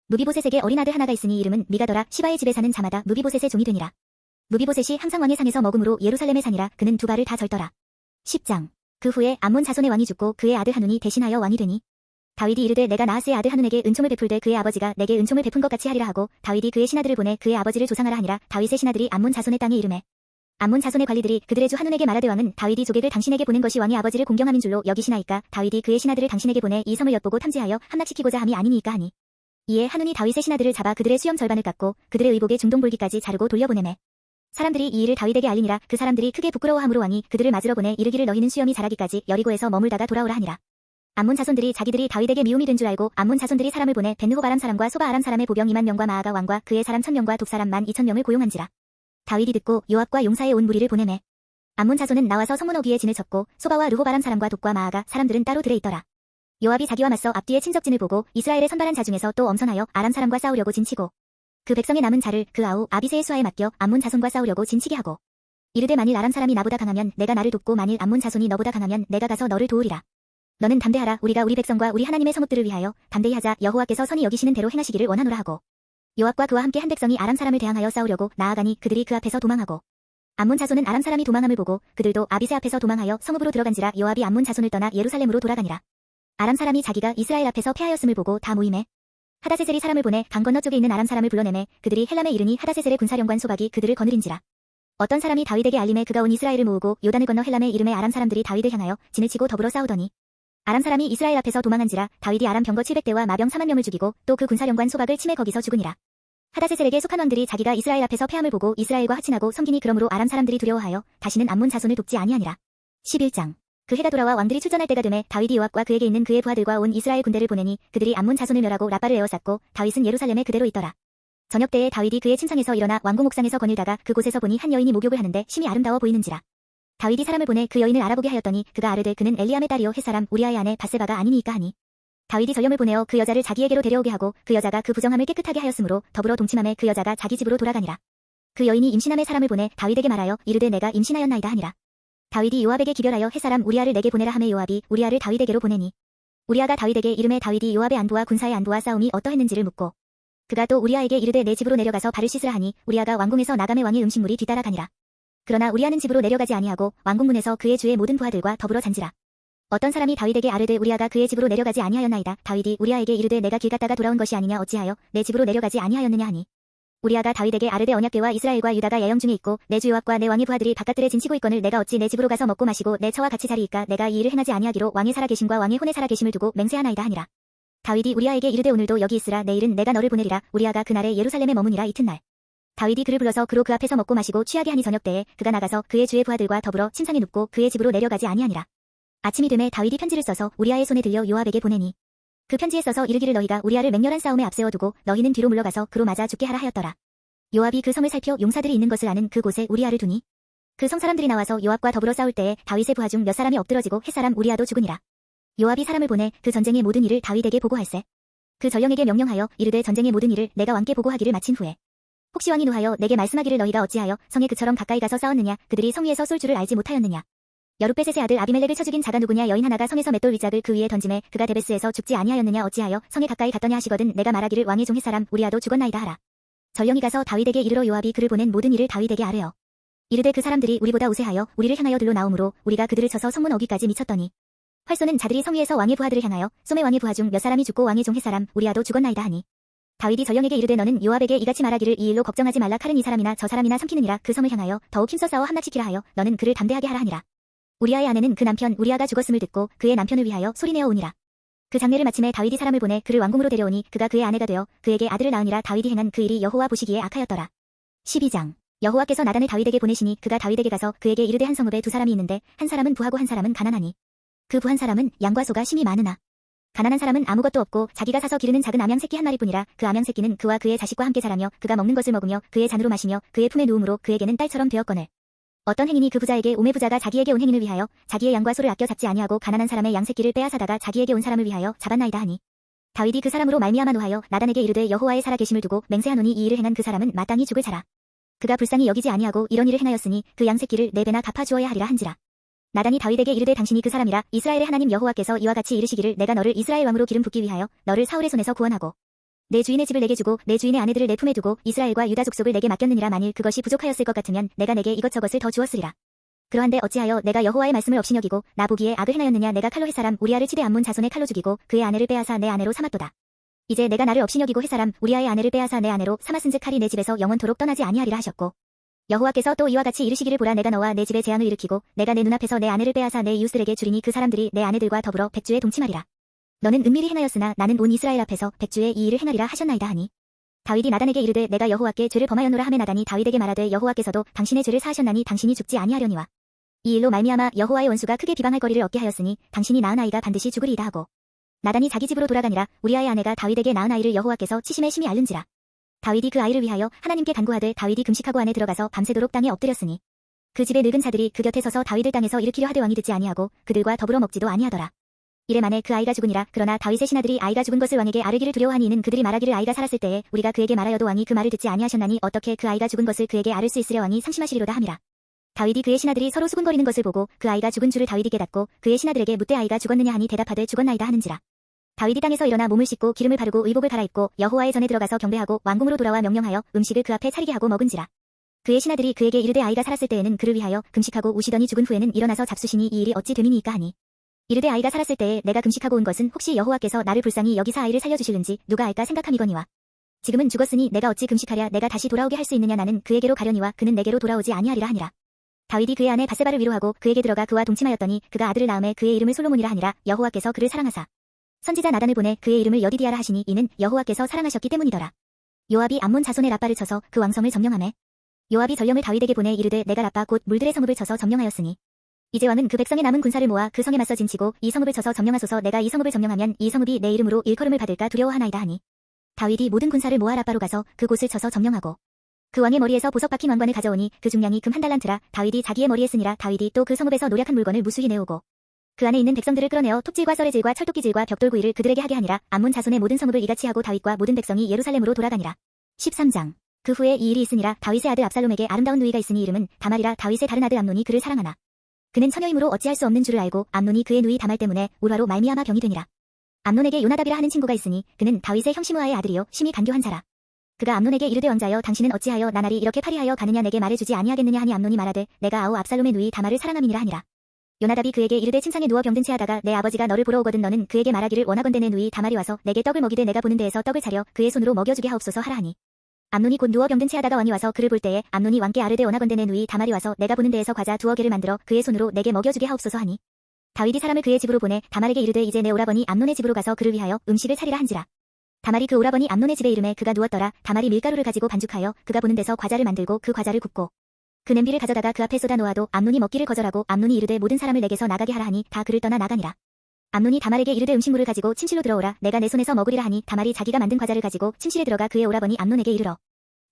무비보셋에게 어린 아들 하나가 있으니 이름은 미가더라. 시바의 집에 사는 자마다 무비보셋의 종이 되니라. 무비보셋이 항상 왕의 상에서 먹음으로 예루살렘에 사니라. 그는 두 발을 다 절더라. 10장. 그 후에 암몬 자손의 왕이 죽고 그의 아들 한운이 대신하여 왕이 되니 다윗이 이르되 내가 나하스의 아들 한운에게 은총을 베풀되 그의 아버지가 내게 은총을 베푼 것 같이 하리라 하고 다윗이 그의 신하들을 보내 그의 아버지를 조상하라 하니라. 다윗의 신하들이 암몬 자손의 땅에 이르매 암몬 자손의 관리들이 그들의 주 한운에게 말하되 왕은 다윗이 조객을 당신에게 보낸 것이 왕의 아버지를 공경함인 줄로 여기시나이까. 다윗이 그의 신하들을 당신에게 보내 이 성을 엿보고 탐지하여 함락시키고자 함이 아니니이까 하니 이에 한운이 다윗의 신하들을 잡아 그들의 수염 절반을 깎고 그들의 의복의 중동볼기까지 자르고 돌려보내매. 사람들이 이 일을 다윗에게 알리니라. 그 사람들이 크게 부끄러워함으로 왕이 그들을 맞으러 보내 이르기를 너희는 수염이 자라기까지 여리고에서 머물다가 돌아오라 하니라. 암몬 자손들이 자기들이 다윗에게 미움이 된 줄 알고 암몬 자손들이 사람을 보내 벤느호바 아람 사람과 소바 아람 사람의 보병 2만 명과 마아가 왕과 그의 사람 1000명과 독 사람 12,000명을 고용한지라. 다윗이 듣고 요압과 용사의 온 무리를 보내매. 암몬 자손은 나와서 성문 어귀에 진을 쳤고 소바와 르호바람 사람과 독과 마아가 사람들은 따로 들에 있더라. 요압이 자기와 맞서 앞뒤에 친적진을 보고 이스라엘의 선발한 자 중에서 또 엄선하여 아람 사람과 싸우려고 진치고 그 백성의 남은 자를 그 아우 아비새의 수하에 맡겨 암몬 자손과 싸우려고 진치게 하고 이르되 만일 아람 사람이 나보다 강하면 내가 나를 돕고 만일 암몬 자손이 너보다 강하면 내가 가서 너를 도우리라. 너는 담대하라. 우리가 우리 백성과 우리 하나님의 성읍들을 위하여 담대히 하자. 여호와께서 선히 여기시는 대로 행하시기를 원하노라 하고 요압과 그와 함께 한 백성이 아람 사람을 대항하여 싸우려고 나아가니 그들이 그 앞에서 도망하고 암몬 자손은 아람 사람이 도망함을 보고 그들도 아비새 앞에서 도망하여 성읍으로 들어간지라. 요압이 암몬 자손을 떠나 예루살렘으로 돌아가니라. 아람 사람이 자기가 이스라엘 앞에서 패하였음을 보고 다 모임에 하다세셀이 사람을 보내 강 건너 쪽에 있는 아람 사람을 불러내매 그들이 헬람에 이르니 하다세셀의 군사령관 소박이 그들을 거느린지라. 어떤 사람이 다윗에게 알림해 그가 온 이스라엘을 모으고 요단을 건너 헬람에 이름에 아람 사람들이 다윗을 향하여 진을 치고 더불어 싸우더니 아람 사람이 이스라엘 앞에서 도망한지라. 다윗이 아람 병거 700대와 마병 4만 명을 죽이고 또 그 군사령관 소박을 치매 거기서 죽으니라. 하다세셀에게 속한 원들이 자기가 이스라엘 앞에서 패함을 보고 이스라엘과 하친하고 섬기니 그러므로 아람 사람들이 두려워하여 다시는 암몬 자손을 돕지 아니하니라. 11장. 그 해가 돌아와 왕들이 출전할 때가 되매 다윗이 요압과 그에게 있는 그의 부하들과 온 이스라엘 군대를 보내니 그들이 암몬 자손을 멸하고 라빠를 에워쌌고 다윗은 예루살렘에 그대로 있더라. 저녁 때에 다윗이 그의 침상에서 일어나 왕궁 옥상에서 거닐다가 그곳에서 보니 한 여인이 목욕을 하는데 심히 아름다워 보이는지라. 다윗이 사람을 보내 그 여인을 알아보게 하였더니 그가 아르되 그는 엘리암의 딸이요 햇사람 우리아의 아내 바세바가 아니니이까 하니 다윗이 전령을 보내어 그 여자를 자기에게로 데려오게 하고 그 여자가 그 부정함을 깨끗하게 하였으므로 더불어 동침함에 그 여자가 자기 집으로 돌아가니라. 그 여인이 임신함의 사람을 보내 다윗에게 말하여 이르되 내가 임신하였나이다 하니라. 다윗이 요압에게 기별하여 햇사람 우리아를 내게 보내라 하매 요압이 우리아를 다윗에게로 보내니 우리아가 다윗에게 이름에 다윗이 요압의 안부와 군사의 안부와 싸움이 어떠했는지를 묻고 그가 또 우리아에게 이르되 내 집으로 내려가서 발을 씻으라 하니 우리아가 왕궁에서 나감의 왕의 음식물이 뒤따라 가니라. 그러나 우리아는 집으로 내려가지 아니하고 왕궁문에서 그의 주의 모든 부하들과 더불어 잔지라. 어떤 사람이 다윗에게 아르되 우리아가 그의 집으로 내려가지 아니하였나이다. 다윗이 우리아에게 이르되 내가 길 갔다가 돌아온 것이 아니냐 어찌하여 내 집으로 내려가지 아니하였느냐 하니 우리아가 다윗에게 아르되 언약궤와 이스라엘과 유다가 야영 중에 있고 내 주 요압과 내 왕의 부하들이 바깥들에 진치고 있거늘 내가 어찌 내 집으로 가서 먹고 마시고 내 처와 같이 자리이까. 내가 이 일을 행하지 아니하기로 왕의 살아계심과 왕의 혼의 살아계심을 두고 맹세하나이다 하니라. 다윗이 우리아에게 이르되 오늘도 여기 있으라. 내일은 내가 너를 보내리라. 우리아가 그날에 예루살렘에 머무니라. 이튿날 다윗이 그를 불러서 그로 그 앞에서 먹고 마시고 취하게 하니 저녁 때에 그가 나가서 그의 주의 부하들과 더불어 침상에 눕고 그의 집으로 내려가지 아니하니라. 아침이 되매 다윗이 편지를 써서 우리아의 손에 들려 요압에게 보내니 그 편지에 써서 이르기를 너희가 우리아를 맹렬한 싸움에 앞세워두고 너희는 뒤로 물러가서 그로 맞아 죽게 하라 하였더라. 요압이 그 성을 살펴 용사들이 있는 것을 아는 그곳에 우리아를 두니 그 성 사람들이 나와서 요압과 더불어 싸울 때에 다윗의 부하 중 몇 사람이 엎드러지고 햇사람 우리아도 죽으니라. 요압이 사람을 보내 그 전쟁의 모든 일을 다윗에게 보고할세. 그 전령에게 명령하여 이르되 전쟁의 모든 일을 내가 왕께 보고하기를 마친 후에 혹시 왕이 노하여 내게 말씀하기를 너희가 어찌하여 성에 그처럼 가까이 가서 싸웠느냐. 그들이 성 위에서 쏠 줄을 알지 못하였느냐. 여룻베셋의 아들 아비멜렉을 쳐 죽인 자가 누구냐. 여인 하나가 성에서 맷돌 위짝을 그 위에 던짐에 그가 데베스에서 죽지 아니하였느냐. 어찌하여 성에 가까이 갔더냐 하시거든 내가 말하기를 왕의 종 햇사람 우리아도 죽었나이다 하라. 전령이 가서 다윗에게 이르러 요압이 그를 보낸 모든 일을 다윗에게 아뢰어 이르되 그 사람들이 우리보다 우세하여 우리를 향하여 들로 나오므로 우리가 그들을 쳐서 성문 어귀까지 미쳤더니 활 쏘는 자들이 성 위에서 왕의 부하들을 향하여 쏘매 왕의 부하 중 몇 사람이 죽고 왕의 종 햇사람 우리아도 죽었나이다 하니 다윗이 전령에게 이르되 너는 요압에게 이같이 말하기를 이 일로 걱정하지 말라. 칼은 이 사람이나 저 사람이나 삼키느니라. 그 성을 향하여 더욱 힘써 싸워 함락시키라 하여 너는 그를 담대하게 하라 하니라. 우리아의 아내는 그 남편 우리아가 죽었음을 듣고 그의 남편을 위하여 소리내어 오니라. 그 장례를 마침에 다윗이 사람을 보내 그를 왕궁으로 데려오니 그가 그의 아내가 되어 그에게 아들을 낳으니라. 다윗이 행한 그 일이 여호와 보시기에 악하였더라. 12장. 여호와께서 나단을 다윗에게 보내시니 그가 다윗에게 가서 그에게 이르되 한 성읍에 두 사람이 있는데 한 사람은 부하고 한 사람은 가난하니 그 부한 사람은 양과 소가 심히 많으나 가난한 사람은 아무것도 없고 자기가 사서 기르는 작은 암양 새끼 한 마리뿐이라. 그 암양 새끼는 그와 그의 자식과 함께 자라며 그가 먹는 것을 먹으며 그의 잔으로 마시며 그의 품에 누움으로 그에게는 딸처럼 되었거늘 어떤 행인이 그 부자에게 오매 부자가 자기에게 온 행인을 위하여 자기의 양과 소를 아껴 잡지 아니하고 가난한 사람의 양 새끼를 빼앗아다가 자기에게 온 사람을 위하여 잡았나이다 하니 다윗이 그 사람으로 말미암아 노하여 나단에게 이르되 여호와의 살아계심을 두고 맹세하노니 이 일을 행한 그 사람은 마땅히 죽을 자라. 그가 불쌍히 여기지 아니하고 이런 일을 행하였으니 그 양 새끼를 네 배나 갚아주어야 하리라 한지라. 나단이 다윗에게 이르되 당신이 그 사람이라. 이스라엘의 하나님 여호와께서 이와 같이 이르시기를 내가 너를 이스라엘 왕으로 기름 붓기 위하여 너를 사울의 손에서 구원하고 내 주인의 집을 내게 주고 내 주인의 아내들을 내 품에 두고 이스라엘과 유다 족속을 내게 맡겼느니라. 만일 그것이 부족하였을 것 같으면 내가 내게 이것저것을 더 주었으리라. 그러한데 어찌하여 내가 여호와의 말씀을 없이 여기고 나 보기에 악을 행하였느냐. 내가 칼로 햇사람 우리아를 치되 암몬 자손의 칼로 죽이고 그의 아내를 빼앗아 내 아내로 삼았도다. 이제 내가 나를 없이 여기고 햇사람 우리아의 아내를 빼앗아 내 아내로 삼았은즉 칼이 내 집에서 영원토록 떠나지 아니하리라 하셨고 여호와께서 또 이와 같이 이르시기를 보라. 내가 너와 내 집에 재앙을 일으키고 내가 내 눈앞에서 내 아내를 빼앗아 내 이웃들에게 주리니 그 사람들이 내 아내들과 더불어 백주에 동침하리라. 너는 은밀히 행하였으나 나는 온 이스라엘 앞에서 백주에 이 일을 행하리라 하셨나이다 하니. 다윗이 나단에게 이르되 내가 여호와께 죄를 범하였노라 하매 나단이 다윗에게 말하되 여호와께서도 당신의 죄를 사하셨나니 당신이 죽지 아니하려니와. 이 일로 말미암아 여호와의 원수가 크게 비방할 거리를 얻게 하였으니 당신이 낳은 아이가 반드시 죽으리이다 하고. 나단이 자기 집으로 돌아가니라. 우리아의 아내가 다윗에게 낳은 아이를 여호와께서 치심에 심히 알른지라. 다윗이 그 아이를 위하여 하나님께 간구하되 다윗이 금식하고 안에 들어가서 밤새도록 땅에 엎드렸으니 그 집의 늙은 자들이 그 곁에 서서 다윗을 땅에서 일으키려 하되 왕이 듣지 아니하고 그들과 더불어 먹지도 아니하더라. 이래 만에 그 아이가 죽으니라. 그러나 다윗의 신하들이 아이가 죽은 것을 왕에게 아뢰기를 두려워하니 이는 그들이 말하기를 아이가 살았을 때에 우리가 그에게 말하여도 왕이 그 말을 듣지 아니하셨나니 어떻게 그 아이가 죽은 것을 그에게 아를 수 있으랴. 왕이 상심하시리로다 함이라. 다윗이 그의 신하들이 서로 수군거리는 것을 보고 그 아이가 죽은 줄을 다윗이 깨닫고 그의 신하들에게 묻되 아이가 죽었느냐 하니 대답하되 죽었나이다 하는지라. 다윗이 땅에서 일어나 몸을 씻고 기름을 바르고 의복을 갈아입고 여호와의 전에 들어가서 경배하고 왕궁으로 돌아와 명령하여 음식을 그 앞에 차리게 하고 먹은지라. 그의 신하들이 그에게 이르되 아이가 살았을 때에는 그를 위하여 금식하고 우시더니 죽은 후에는 일어나서 잡수시니 이 일이 어찌 됨이니까 하니. 이르되 아이가 살았을 때에 내가 금식하고 온 것은 혹시 여호와께서 나를 불쌍히 여기사 아이를 살려주실는지 누가 알까 생각함이거니와. 지금은 죽었으니 내가 어찌 금식하랴. 내가 다시 돌아오게 할 수 있느냐. 나는 그에게로 가려니와 그는 내게로 돌아오지 아니하리라 하니라. 다윗이 그의 아내 바세바를 위로하고 그에게 들어가 그와 동침하였더니 그가 아들을 낳음에 그의 이름을 솔로몬이라 하니라. 여호와께서 그를 사랑하사 선지자 나단을 보내 그의 이름을 여디디아라 하시니 이는 여호와께서 사랑하셨기 때문이더라. 요압이 암몬 자손의 라빠를 쳐서 그 왕성을 점령하매 요압이 전령을 다윗에게 보내 이르되 내가 라빠 곧 물들의 성읍을 쳐서 점령하였으니 이제 왕은 그 백성의 남은 군사를 모아 그 성에 맞서 진치고 이 성읍을 쳐서 점령하소서. 내가 이 성읍을 점령하면 이 성읍이 내 이름으로 일컬음을 받을까 두려워하나이다 하니. 다윗이 모든 군사를 모아 라빠로 가서 그곳을 쳐서 점령하고 그 왕의 머리에서 보석 박힌 왕관을 가져오니 그 중량이 금 한 달란트라. 다윗이 자기의 머리에 쓰니라. 다윗이 또 그 성읍에서 노략한 물건을 무수히 내오고 그 안에 있는 백성들을 끌어내어 톱질과 썰의질과 철도끼질과 벽돌구이를 그들에게 하게 하니라. 암몬 자손의 모든 성읍을 이같이 하고 다윗과 모든 백성이 예루살렘으로 돌아가니라. 13장. 그 후에 이 일이 있으니라. 다윗의 아들 압살롬에게 아름다운 누이가 있으니 이름은 다말이라. 다윗의 다른 아들 암논이 그를 사랑하나 그는 처녀이므로 어찌할 수 없는 줄을 알고 암논이 그의 누이 다말 때문에 울화로 말미암아 병이 되니라. 암논에게 요나답이라 하는 친구가 있으니 그는 다윗의 형 시므아의 아들이요 심히 간교한 자라. 그가 암논에게 이르되 왕자여 당신은 어찌하여 나날이 이렇게 파리하여 가느냐. 내게 말해주지 아니하겠느냐 하니 암논이 말하되 내가 아우 압살롬의 누이 다말을 사랑함이니라 하니라. 요나답이 그에게 이르되 침상에 누워 병든 채하다가 내 아버지가 너를 보러 오거든 너는 그에게 말하기를 원하건대 내 누이 다말이 와서 내게 떡을 먹이되 내가 보는 데에서 떡을 차려 그의 손으로 먹여주게 하옵소서 하라 하니. 암논이 곧 누워 병든 채하다가 왕이 와서 그를 볼 때에 암논이 왕께 아르되 원하건대 내 누이 다말이 와서 내가 보는 데에서 과자 두어 개를 만들어 그의 손으로 내게 먹여주게 하옵소서 하니. 다윗이 사람을 그의 집으로 보내 다말에게 이르되 이제 내 오라버니 암논의 집으로 가서 그를 위하여 음식을 차리라 한지라. 다말이 그 오라버니 암논의 집에 이름에 그가 누웠더라. 다말이 밀가루를 가지고 반죽하여 그가 보는 데서 과자를 만들고 그 과자를 굽고 그 냄비를 가져다가 그 앞에 쏟아 놓아도 암논이 먹기를 거절하고 암논이 이르되 모든 사람을 내게서 나가게 하라 하니 다 그를 떠나 나가니라. 암논이 다말에게 이르되 음식물을 가지고 침실로 들어오라. 내가 내 손에서 먹으리라 하니 다말이 자기가 만든 과자를 가지고 침실에 들어가 그의 오라버니 암논에게 이르러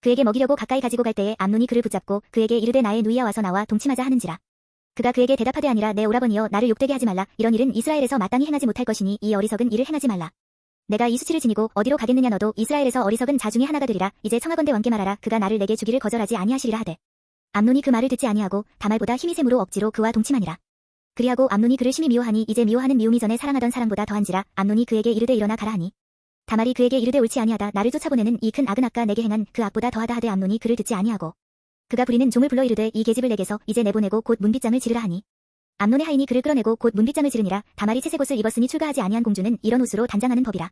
그에게 먹이려고 가까이 가지고 갈 때에 암논이 그를 붙잡고 그에게 이르되 나의 누이야 와서 나와 동침하자 하는지라. 그가 그에게 대답하되 아니라 내 오라버니여 나를 욕되게 하지 말라. 이런 일은 이스라엘에서 마땅히 행하지 못할 것이니 이 어리석은 일을 행하지 말라. 내가 이 수치를 지니고 어디로 가겠느냐. 너도 이스라엘에서 어리석은 자 중에 하나가 되리라. 이제 청하건대 왕께 말하라. 그가 나를 내게 주기를 거절하지 아니하시리라 하되 암논이 그 말을 듣지 아니하고 다말보다 힘이 셈으로 억지로 그와 동침하니라. 그리하고 암논이 그를 심히 미워하니 이제 미워하는 미움이 전에 사랑하던 사랑보다 더한지라. 암논이 그에게 이르되 일어나 가라 하니 다말이 그에게 이르되 옳지 아니하다. 나를 쫓아보내는 이 큰 악은 아까 내게 행한 그 악보다 더하다 하되 암논이 그를 듣지 아니하고 그가 부리는 종을 불러 이르되 이 계집을 내게서 이제 내보내고 곧 문빗장을 지르라 하니 암논의 하인이 그를 끌어내고 곧 문빗장을 지르니라. 다말이 채색 옷을 입었으니 출가하지 아니한 공주는 이런 옷으로 단장하는 법이라.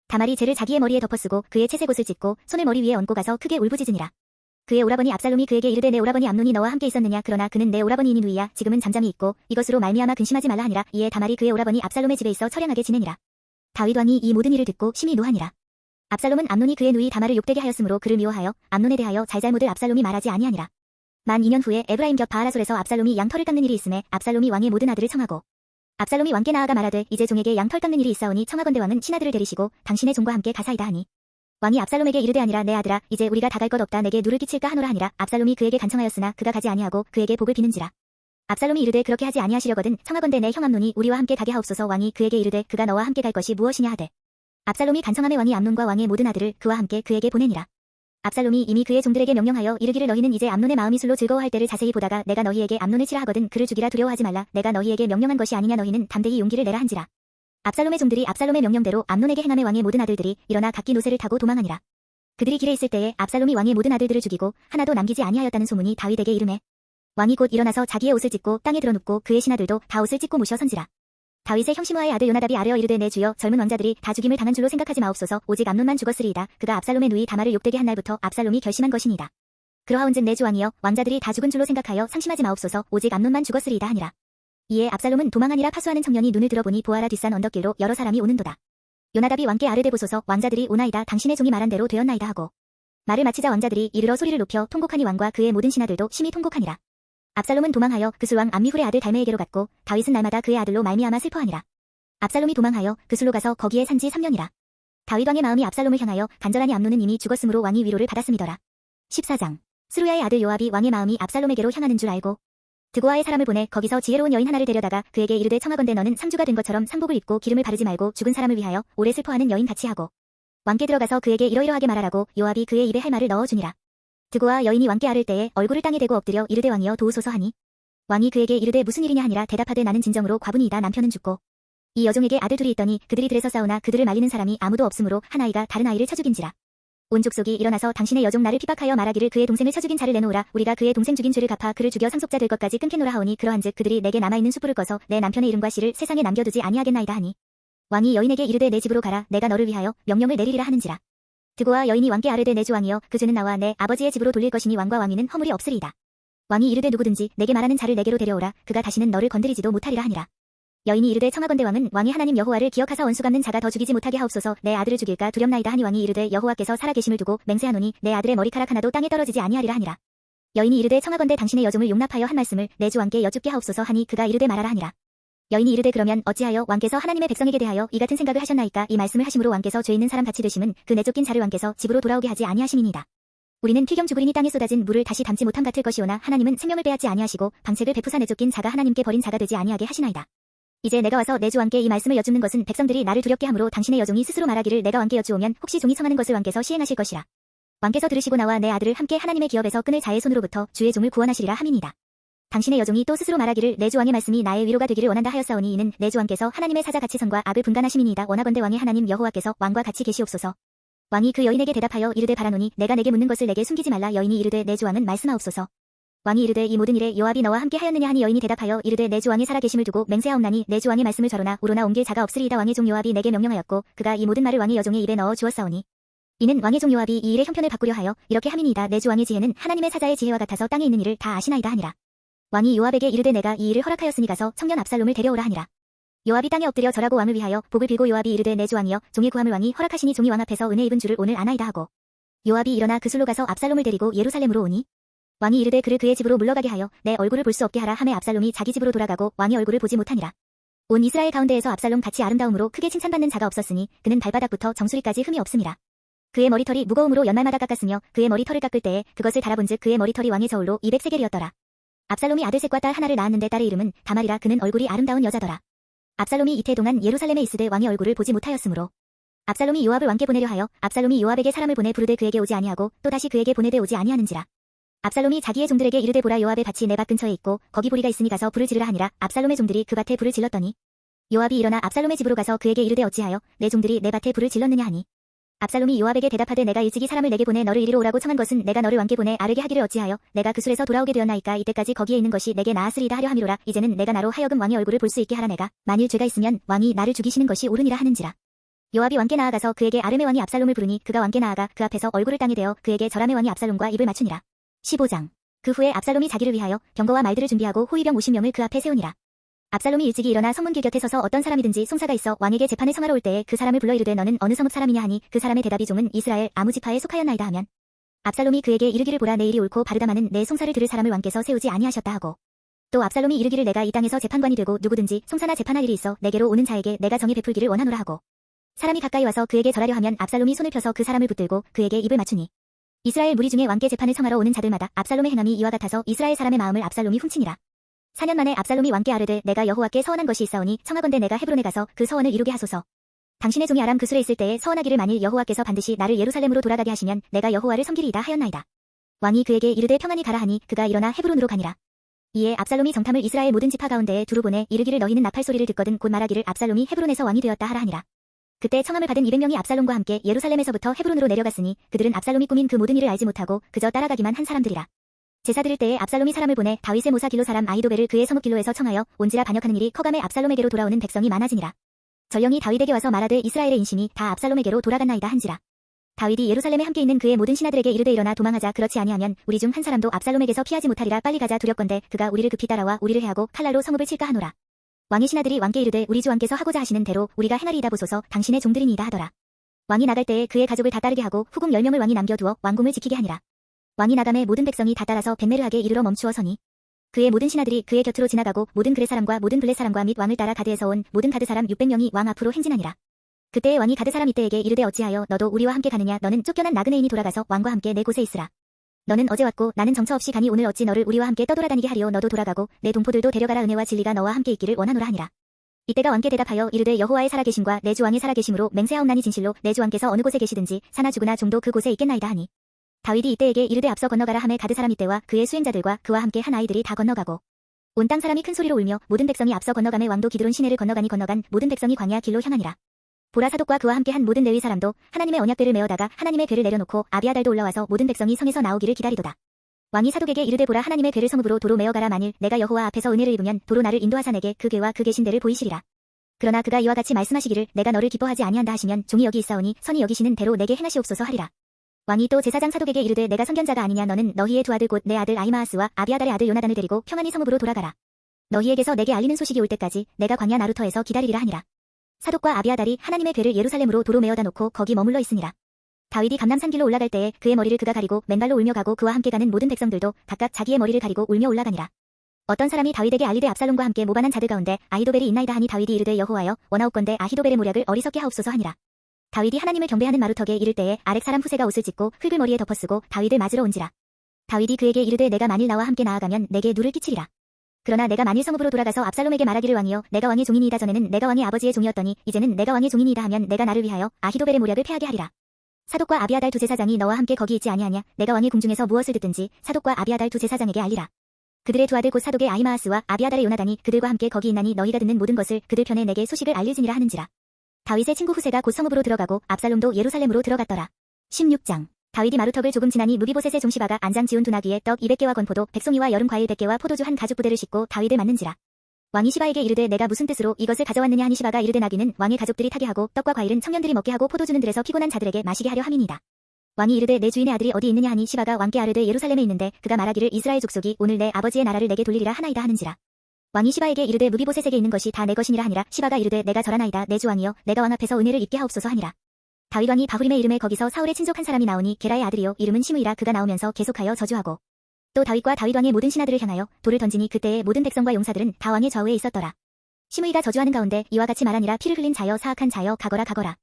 다말이 재를 자기의 머리에 덮어쓰고 그의 채색 옷을 찢고 손을 머리 위에 얹고 가서 크게 울부짖으니라. 그의 오라버니 압살롬이 그에게 이르되 내 오라버니 암논이 너와 함께 있었느냐. 그러나 그는 내 오라버니이니 누이야. 지금은 잠잠히 있고 이것으로 말미암아 근심하지 말라 하니라. 이에 다말이 그의 오라버니 압살롬의 집에 있어 처량하게 지내니라. 다윗 왕이 이 모든 일을 듣고 심히 노하니라. 압살롬은 암논이 그의 누이 다말을 욕되게 하였으므로 그를 미워하여 암논에 대하여 잘잘못을 압살롬이 말하지 아니하니라. 만 2년 후에 에브라임 곁 바알하솔에서 압살롬이 양털을 깎는 일이 있음에 압살롬이 왕의 모든 아들을 청하고 압살롬이 왕께 나아가 말하되 이제 종에게 양털 깎는 일이 있사오니 청하건대 왕은 신하들을 데리시고 당신의 종과 함께 가사이다 하니 왕이 압살롬에게 이르되 아니라 내 아들아 이제 우리가 다 갈 것 없다. 내게 누를 끼칠까 하노라 하니라. 압살롬이 그에게 간청하였으나 그가 가지 아니하고 그에게 복을 비는지라. 압살롬이 이르되 그렇게 하지 아니하시려거든 청하건대 내 형 암논이 우리와 함께 가게 하옵소서. 왕이 그에게 이르되 그가 너와 함께 갈 것이 무엇이냐 하되 압살롬이 간청함에 왕이 암논과 왕의 모든 아들을 그와 함께 그에게 보내니라. 압살롬이 이미 그의 종들에게 명령하여 이르기를 너희는 이제 암논의 마음이 술로 즐거워할 때를 자세히 보다가 내가 너희에게 암논을 치라 하거든 그를 죽이라 두려워하지 말라. 내가 너희에게 명령한 것이 아니냐. 너희는 담대히 용기를 내라 한지라. 압살롬의 종들이 압살롬의 명령대로 암논에게 행함에 왕의 모든 아들들이 일어나 각기 노새를 타고 도망하니라. 그들이 길에 있을 때에 압살롬이 왕의 모든 아들들을 죽이고 하나도 남기지 아니하였다는 소문이 다윗에게 이르매 왕이 곧 일어나서 자기의 옷을 찢고 땅에 드러눕고 그의 신하들도 다 옷을 찢고 모셔 선지라. 다윗의 형 시므아의 아들 요나답이 아뢰어 이르되 내 주여 젊은 왕자들이 다 죽임을 당한 줄로 생각하지 마옵소서. 오직 암논만 죽었으리이다. 그가 압살롬의 누이 다말을 욕되게 한 날부터 압살롬이 결심한 것이니이다. 그러하온즉 내 주 왕이여 왕자들이 다 죽은 줄로 생각하여 상심하지 마옵소서. 오직 암논만 죽었으리이다 하니라. 이에 압살롬은 도망하니라 파수하는 청년이 눈을 들어보니 보아라 뒷산 언덕길로 여러 사람이 오는도다. 요나답이 왕께 아르되 보소서 왕자들이 오나이다 당신의 종이 말한 대로 되었나이다 하고 말을 마치자 왕자들이 이르러 소리를 높여 통곡하니 왕과 그의 모든 신하들도 심히 통곡하니라. 압살롬은 도망하여 그술왕 암미훌의 아들 달메에게로 갔고 다윗은 날마다 그의 아들로 말미암아 슬퍼하니라. 압살롬이 도망하여 그술로 가서 거기에 산지 3년이라. 다윗 왕의 마음이 압살롬을 향하여 간절하니 암논은 이미 죽었으므로 왕이 위로를 받았음이더라. 14장. 스루야의 아들 요압이 왕의 마음이 압살롬에게로 향하는 줄 알고 드고아의 사람을 보내 거기서 지혜로운 여인 하나를 데려다가 그에게 이르되 청하건대 너는 상주가 된 것처럼 상복을 입고 기름을 바르지 말고 죽은 사람을 위하여 오래 슬퍼하는 여인 같이 하고 왕께 들어가서 그에게 이러이러하게 말하라고 요압이 그의 입에 할 말을 넣어주니라. 드고아 여인이 왕께 아를 때에 얼굴을 땅에 대고 엎드려 이르되 왕이여 도우소서 하니 왕이 그에게 이르되 무슨 일이냐 하니라. 대답하되 나는 진정으로 과분이이다. 남편은 죽고 이 여종에게 아들 둘이 있더니 그들이 들에서 싸우나 그들을 말리는 사람이 아무도 없으므로 한 아이가 다른 아이를 쳐 죽인지라. 온 족속이 일어나서 당신의 여종 나를 핍박하여 말하기를 그의 동생을 쳐 죽인 자를 내놓으라. 우리가 그의 동생 죽인 죄를 갚아 그를 죽여 상속자 될 것까지 끊겠노라 하오니 그러한즉 그들이 내게 남아있는 수풀을 꺼서 내 남편의 이름과 씨를 세상에 남겨두지 아니하겠나이다 하니 왕이 여인에게 이르되 내 집으로 가라. 내가 너를 위하여 명령을 내리리라 하는지라. 드고아 여인이 왕께 아르되 내 주 왕이여 그 죄는 나와 내 아버지의 집으로 돌릴 것이니 왕과 왕위는 허물이 없으리이다. 왕이 이르되 누구든지 내게 말하는 자를 내게로 데려오라. 그가 다시는 너를 건드리지도 못하리라 하니라. 여인이 이르되 청하건대 왕은 왕이 하나님 여호와를 기억하사 원수 갚는 자가 더 죽이지 못하게 하옵소서. 내 아들을 죽일까 두렵나이다 하니 왕이 이르되 여호와께서 살아계심을 두고 맹세하노니 내 아들의 머리카락 하나도 땅에 떨어지지 아니하리라 하니라. 여인이 이르되 청하건대 당신의 여종을 용납하여 한 말씀을 내 주 왕께 여쭙게 하옵소서 하니 그가 이르되 말하라 하니라. 여인이 이르되 그러면 어찌하여 왕께서 하나님의 백성에게 대하여 이 같은 생각을 하셨나이까. 이 말씀을 하심으로 왕께서 죄 있는 사람 같이 되심은 그 내쫓긴 자를 왕께서 집으로 돌아오게 하지 아니하심이니이다. 우리는 필경 죽으리니 땅에 쏟아진 물을 다시 담지 못함 같을 것이오나 하나님은 생명을 빼앗지 아니하시고 방책을 베푸사 내쫓긴 자가 하나님께 버린 자가 되지 아니하게 하시나이다. 이제 내가 와서 내 주 왕께 이 말씀을 여쭙는 것은 백성들이 나를 두렵게 함으로 당신의 여종이 스스로 말하기를 내가 왕께 여쭈오면 혹시 종이 청하는 것을 왕께서 시행하실 것이라. 왕께서 들으시고 나와 내 아들을 함께 하나님의 기업에서 끊을 자의 손으로부터 주의 종을 구원하시리라 함이니이다. 당신의 여종이 또 스스로 말하기를 내 주 왕의 말씀이 나의 위로가 되기를 원한다 하였사오니 이는 내 주 왕께서 하나님의 사자 같이 선과 악을 분간하심이니이다. 원하건대 왕의 하나님 여호와께서 왕과 같이 계시옵소서. 왕이 그 여인에게 대답하여 이르되 바라노니 내가 내게 묻는 것을 내게 숨기지 말라. 여인이 이르되 내 주 왕은 말씀하옵소서. 왕이 이르되 이 모든 일에 요압이 너와 함께 하였느냐 하니 여인이 대답하여 이르되 내 주 왕이 살아계심을 두고 맹세하옵나니 내 주 왕의 말씀을 저러나 우러나 옮길 자가 없으리이다. 왕의 종 요압이 내게 명령하였고 그가 이 모든 말을 왕의 여종의 입에 넣어 주었사오니 이는 왕의 종 요압이 이 일의 형편을 바꾸려 하여 이렇게 함이니이다. 내 주 왕의 지혜는 하나님의 사자의 지혜와 같아서 땅에 있는 일을 다 아시나이다 하니라. 왕이 요압에게 이르되 내가 이 일을 허락하였으니 가서 청년 압살롬을 데려오라 하니라. 요압이 땅에 엎드려 절하고 왕을 위하여 복을 빌고 요압이 이르되 내 주 왕이여 종의 구함을 왕이 허락하시니 종이 왕 앞에서 은혜 입은 줄을 오늘 아나이다 하고 요압이 일어나 그술로 가서 압살롬을 데리고 예루살렘으로 오니 왕이 이르되 그를 그의 집으로 물러가게 하여 내 얼굴을 볼 수 없게 하라 하매 압살롬이 자기 집으로 돌아가고 왕의 얼굴을 보지 못하니라. 온 이스라엘 가운데에서 압살롬 같이 아름다움으로 크게 칭찬받는 자가 없었으니 그는 발바닥부터 정수리까지 흠이 없음이라. 그의 머리털이 무거움으로 연말마다 깎았으며 그의 머리털을 깎을 때에 그것을 달아본즉 그의 머리털이 왕의 저울로 200세겔이었더라. 압살롬이 아들 셋과 딸 하나를 낳았는데 딸의 이름은 다말이라. 그는 얼굴이 아름다운 여자더라. 압살롬이 이태 동안 예루살렘에 있으되 왕의 얼굴을 보지 못하였으므로 압살롬이 요압을 왕께 보내려 하여 압살롬이 요압에게 사람을 보내 부르되 그에게 오지 아니하고 또 다시 그에게 보내되 오지 아니하는지라. 압살롬이 자기의 종들에게 이르되 보라 요압의 밭이 내 밭 근처에 있고 거기 보리가 있으니 가서 불을 지르라 하니라. 압살롬의 종들이 그 밭에 불을 질렀더니 요압이 일어나 압살롬의 집으로 가서 그에게 이르되 어찌하여 내 종들이 내 밭에 불을 질렀느냐 하니 압살롬이 요압에게 대답하되 내가 일찍이 사람을 내게 보내 너를 이리로 오라고 청한 것은 내가 너를 왕께 보내 아르게 하기를 어찌하여 내가 그 술에서 돌아오게 되었나이까. 이때까지 거기에 있는 것이 내게 나았으리다 하려 함이로라. 이제는 내가 나로 하여금 왕의 얼굴을 볼 수 있게 하라. 내가 만일 죄가 있으면 왕이 나를 죽이시는 것이 옳으니라 하는지라. 요압이 왕께 나아가서 그에게 아름의 왕이 압살롬을 부르니 그가 왕께 나아가 그 앞에서 얼굴을 땅에 대어 그에게 절함의 왕이 압살롬과 입을 맞추니라. 15장. 그 후에 압살롬이 자기를 위하여 병거와 말들을 준비하고 호위병 50명을 그 앞에 세우니라. 압살롬이 일찍이 일어나 성문길 곁에 서서 어떤 사람이든지 송사가 있어 왕에게 재판을 청하러 올 때에 그 사람을 불러 이르되 너는 어느 성읍 사람이냐 하니 그 사람의 대답이 종은 이스라엘 아무 지파에 속하였나이다 하면 압살롬이 그에게 이르기를 보라 내 일이 옳고 바르다마는 내 송사를 들을 사람을 왕께서 세우지 아니하셨다 하고 또 압살롬이 이르기를 내가 이 땅에서 재판관이 되고 누구든지 송사나 재판할 일이 있어 내게로 오는 자에게 내가 정의 베풀기를 원하노라 하고 사람이 가까이 와서 그에게 절하려 하면 압살롬이 손을 펴서 그 사람을 붙들고 그에게 입을 맞추니 이스라엘 무리 중에 왕께 재판을 청하러 오는 자들마다 압살롬의 행함이 이와 같아서 이스라엘 사람의 마음을 압살롬이 훔치니라. 4년 만에 압살롬이 왕께 아르되 내가 여호와께 서원한 것이 있사오니 청하건대 내가 헤브론에 가서 그 서원을 이루게 하소서. 당신의 종이 아람 그술에 있을 때에 서원하기를 만일 여호와께서 반드시 나를 예루살렘으로 돌아가게 하시면 내가 여호와를 섬기리이다 하였나이다. 왕이 그에게 이르되 평안히 가라 하니 그가 일어나 헤브론으로 가니라. 이에 압살롬이 정탐을 이스라엘 모든 지파 가운데에 두루 보내 이르기를 너희는 나팔 소리를 듣거든 곧 말하기를 압살롬이 헤브론에서 왕이 되었다 하라 하니라. 그때 청함을 받은 200명이 압살롬과 함께 예루살렘에서부터 헤브론으로 내려갔으니 그들은 압살롬이 꾸민 그 모든 일을 알지 못하고 그저 따라가기만 한 사람들이라. 제사 드릴 때에 압살롬이 사람을 보내 다윗의 모사 길로 사람 아히도벨을 그의 성읍 길로에서 청하여 온지라 반역하는 일이 커감에 압살롬에게로 돌아오는 백성이 많아지니라. 전령이 다윗에게 와서 말하되 이스라엘의 인심이 다 압살롬에게로 돌아갔나이다 한지라. 다윗이 예루살렘에 함께 있는 그의 모든 신하들에게 이르되 일어나 도망하자. 그렇지 아니하면 우리 중 한 사람도 압살롬에게서 피하지 못하리라. 빨리 가자. 두렵건대 그가 우리를 급히 따라와 우리를 해하고 칼날로 성읍을 칠까 하노라. 왕의 신하들이 왕께 이르되 우리 주 왕께서 하고자 하시는 대로 우리가 행하리이다. 보소서 당신의 종들이니이다 하더라. 왕이 나갈 때에 그의 가족을 다 따르게 하고 후궁 10명을 왕이 남겨두어 왕궁을 지키게 하니라. 왕이 나감에 모든 백성이 다 따라서 벳메르하게 이르러 멈추어 서니 그의 모든 신하들이 그의 곁으로 지나가고 모든 그렛 사람과 모든 블렛 사람과 및 왕을 따라 가드에서 온 모든 가드 사람 600명이 왕 앞으로 행진하니라. 그때에 왕이 가드 사람 이때에게 이르되 어찌하여 너도 우리와 함께 가느냐. 너는 쫓겨난 나그네인이 돌아가서 왕과 함께 내 곳에 있으라. 너는 어제 왔고 나는 정처 없이 가니 오늘 어찌 너를 우리와 함께 떠돌아다니게 하리오. 너도 돌아가고 내 동포들도 데려가라. 은혜와 진리가 너와 함께 있기를 원하노라 하니라. 이때가 왕께 대답하여 이르되 여호와의 살아계심과 내 주 왕의 살아계심으로 맹세하옵나니 진실로 내 주 왕께서 어느 곳에 계시든지 사나 죽으나 종도 그 곳에 있겠나이다 하니 다윗이 이때에게 이르되 앞서 건너가라 하매 가드 사람 이때와 그의 수행자들과 그와 함께 한 아이들이 다 건너가고 온 땅 사람이 큰 소리로 울며 모든 백성이 앞서 건너가매 왕도 기드론 시내를 건너가니 건너간 모든 백성이 광야 길로 향하니라. 보라 사독과 그와 함께 한 모든 레위 사람도 하나님의 언약궤를 메어다가 하나님의 궤를 내려놓고 아비아달도 올라와서 모든 백성이 성에서 나오기를 기다리도다. 왕이 사독에게 이르되 보라 하나님의 궤를 성읍으로 도로 메어가라. 만일 내가 여호와 앞에서 은혜를 입으면 도로 나를 인도하사 내게 그 궤와 그 계신 데를 보이시리라. 그러나 그가 이와 같이 말씀하시기를 내가 너를 기뻐하지 아니한다 하시면 종이 여기 있사오니 선이 여기시는 대로 내게 행하시옵소서 하리라. 왕이 또 제사장 사독에게 이르되 내가 선견자가 아니냐. 너는 너희의 두 아들 곧 내 아들 아히마아스와 아비아달의 아들 요나단을 데리고 평안히 성읍으로 돌아가라. 너희에게서 내게 알리는 소식이 올 때까지 내가 광야 나루터에서 기다리리라 하니라. 사독과 아비아달이 하나님의 궤를 예루살렘으로 도로 메어다 놓고 거기 머물러 있으니라. 다윗이 감람산 길로 올라갈 때에 그의 머리를 그가 가리고 맨발로 울며 가고 그와 함께 가는 모든 백성들도 각각 자기의 머리를 가리고 울며 올라가니라. 어떤 사람이 다윗에게 알리되 압살롬과 함께 모반한 자들 가운데 아히도벨이 있나이다 하니 다윗이 이르되 여호와여 원하옵건대 아히도벨의 모략을 어리석게 하옵소서 하니라. 다윗이 하나님을 경배하는 마루턱에 이를 때에 아렉 사람 후세가 옷을 찢고 흙을 머리에 덮어쓰고 다윗을 맞으러 온지라. 다윗이 그에게 이르되 내가 만일 나와 함께 나아가면 내게 누를 끼치리라. 그러나 내가 만일 성읍으로 돌아가서 압살롬에게 말하기를 왕이여 내가 왕의 종이니이다. 전에는 내가 왕의 아버지의 종이었더니 이제는 내가 왕의 종이니이다 하면 내가 나를 위하여 아히도벨의 모략을 패하게 하리라. 사독과 아비아달 두 제사장이 너와 함께 거기 있지 아니하냐. 내가 왕의 궁중에서 무엇을 듣든지 사독과 아비아달 두 제사장에게 알리라. 그들의 두 아들 곧 사독의 아히마아스와 아비아달의 요나단이 그들과 함께 거기 있나니 너희가 듣는 모든 것을 그들 편에 내게 소식을 알릴지니라 하는지라. 다윗의 친구 후세가 곧 성읍으로 들어가고 압살롬도 예루살렘으로 들어갔더라. 16장. 다윗이 마루턱을 조금 지나니 무비보셋의 종시바가 안장 지운 두나귀에 떡 200개와 건포도 백송이와 여름 과일 100개와 포도주 한 가죽 부대를 싣고 다윗을 맞는지라. 왕이 시바에게 이르되 내가 무슨 뜻으로 이것을 가져왔느냐 하니 시바가 이르되 나귀는 왕의 가족들이 타게 하고 떡과 과일은 청년들이 먹게 하고 포도주는 들에서 피곤한 자들에게 마시게 하려 함이니이다. 왕이 이르되 내 주인의 아들이 어디 있느냐 하니 시바가 왕께 아르되 예루살렘에 있는데 그가 말하기를 이스라엘 족속이 오늘 내 아버지의 나라를 내게 돌리리라 하나이다 하는지라. 왕이 시바에게 이르되 무비보셋에게 있는 것이 다 내 것이니라 하니라. 시바가 이르되 내가 절하나이다. 내 주 왕이여 내가 왕 앞에서 은혜를 입게 하옵소서 하니라. 다윗 왕이 바후림의 이름에 거기서 사울의 친족 한 사람이 나오니 게라의 아들이요 이름은 시므이라. 그가 나오면서 계속하여 저주하고 또 다윗과 다윗 왕의 모든 신하들을 향하여 돌을 던지니 그때의 모든 백성과 용사들은 다 왕의 좌우에 있었더라. 시므이가 저주하는 가운데 이와 같이 말하니라. 피를 흘린 자여 사악한 자여 가거라 가거라.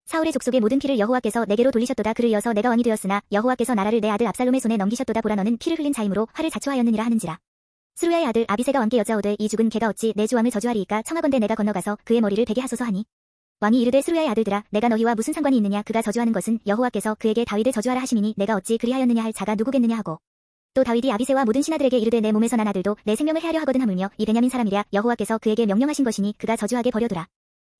사울의 족속의 모든 피를 여호와께서 내게로 돌리셨도다. 그를 이어서 내가 왕이 되었으나 여호와께서 나라를 내 아들 압살롬의 손에 넘기셨도다. 보라 너는 피를 흘린 자이므로 화를 자초하였느니라 하는지라. 스루야의 아들 아비새가 왕께 여짜오되 이 죽은 개가 어찌 내 주 왕을 저주하리이까. 청하건대 내가 건너가서 그의 머리를 베게 하소서 하니 왕이 이르되 스루야의 아들들아 내가 너희와 무슨 상관이 있느냐. 그가 저주하는 것은 여호와께서 그에게 다윗을 저주하라 하심이니 내가 어찌 그리하였느냐 할 자가 누구겠느냐 하고 또 다윗이 아비새와 모든 신하들에게 이르되 내 몸에서 난 아들도 내 생명을 해하려 하거든 하물며 이 베냐민 사람이랴. 여호와께서 그에게 명령하신 것이니 그가 저주하게 버려두라.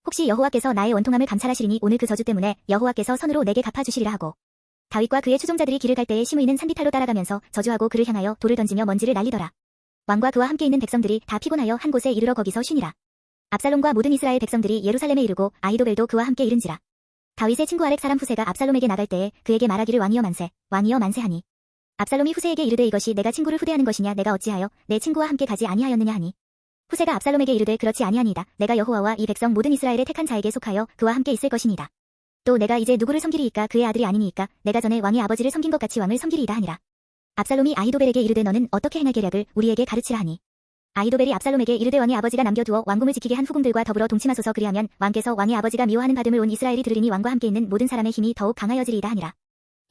혹시 여호와께서 나의 원통함을 감찰하시리니 오늘 그 저주 때문에 여호와께서 선으로 내게 갚아주시리라 하고 다윗과 그의 추종자들이 길을 갈 때에 시므이는 산비탈로 따라가면서 저주하고 그를 향하여 돌을 던지며 먼지를 날리더라. 왕과 그와 함께 있는 백성들이 다 피곤하여 한 곳에 이르러 거기서 쉬니라. 압살롬과 모든 이스라엘 백성들이 예루살렘에 이르고 아히도벨도 그와 함께 이른지라. 다윗의 친구 아렉 사람 후세가 압살롬에게 나갈 때에 그에게 말하기를 왕이여 만세 하니 압살롬이 후세에게 이르되 이것이 내가 친구를 후대하는 것이냐. 내가 어찌하여 내 친구와 함께 가지 아니하였느냐 하니 후세가 압살롬에게 이르되 그렇지 아니하니이다. 내가 여호와와 이 백성 모든 이스라엘의 택한 자에게 속하여 그와 함께 있을 것이니이다. 또 내가 이제 누구를 섬기리이까. 그의 아들이 아니니이까. 내가 전에 왕의 아버지를 섬긴 것 같이 왕을 섬기리이다 하니라. 압살롬이 아히도벨에게 이르되 너는 어떻게 행할 계략을 우리에게 가르치라 하니 아히도벨이 압살롬에게 이르되 왕의 아버지가 남겨두어 왕궁을 지키게 한 후궁들과 더불어 동침하소서. 그리하면 왕께서 왕의 아버지가 미워하는 받음을 온 이스라엘이 들으리니 왕과 함께 있는 모든 사람의 힘이 더욱 강하여지리이다 하니라.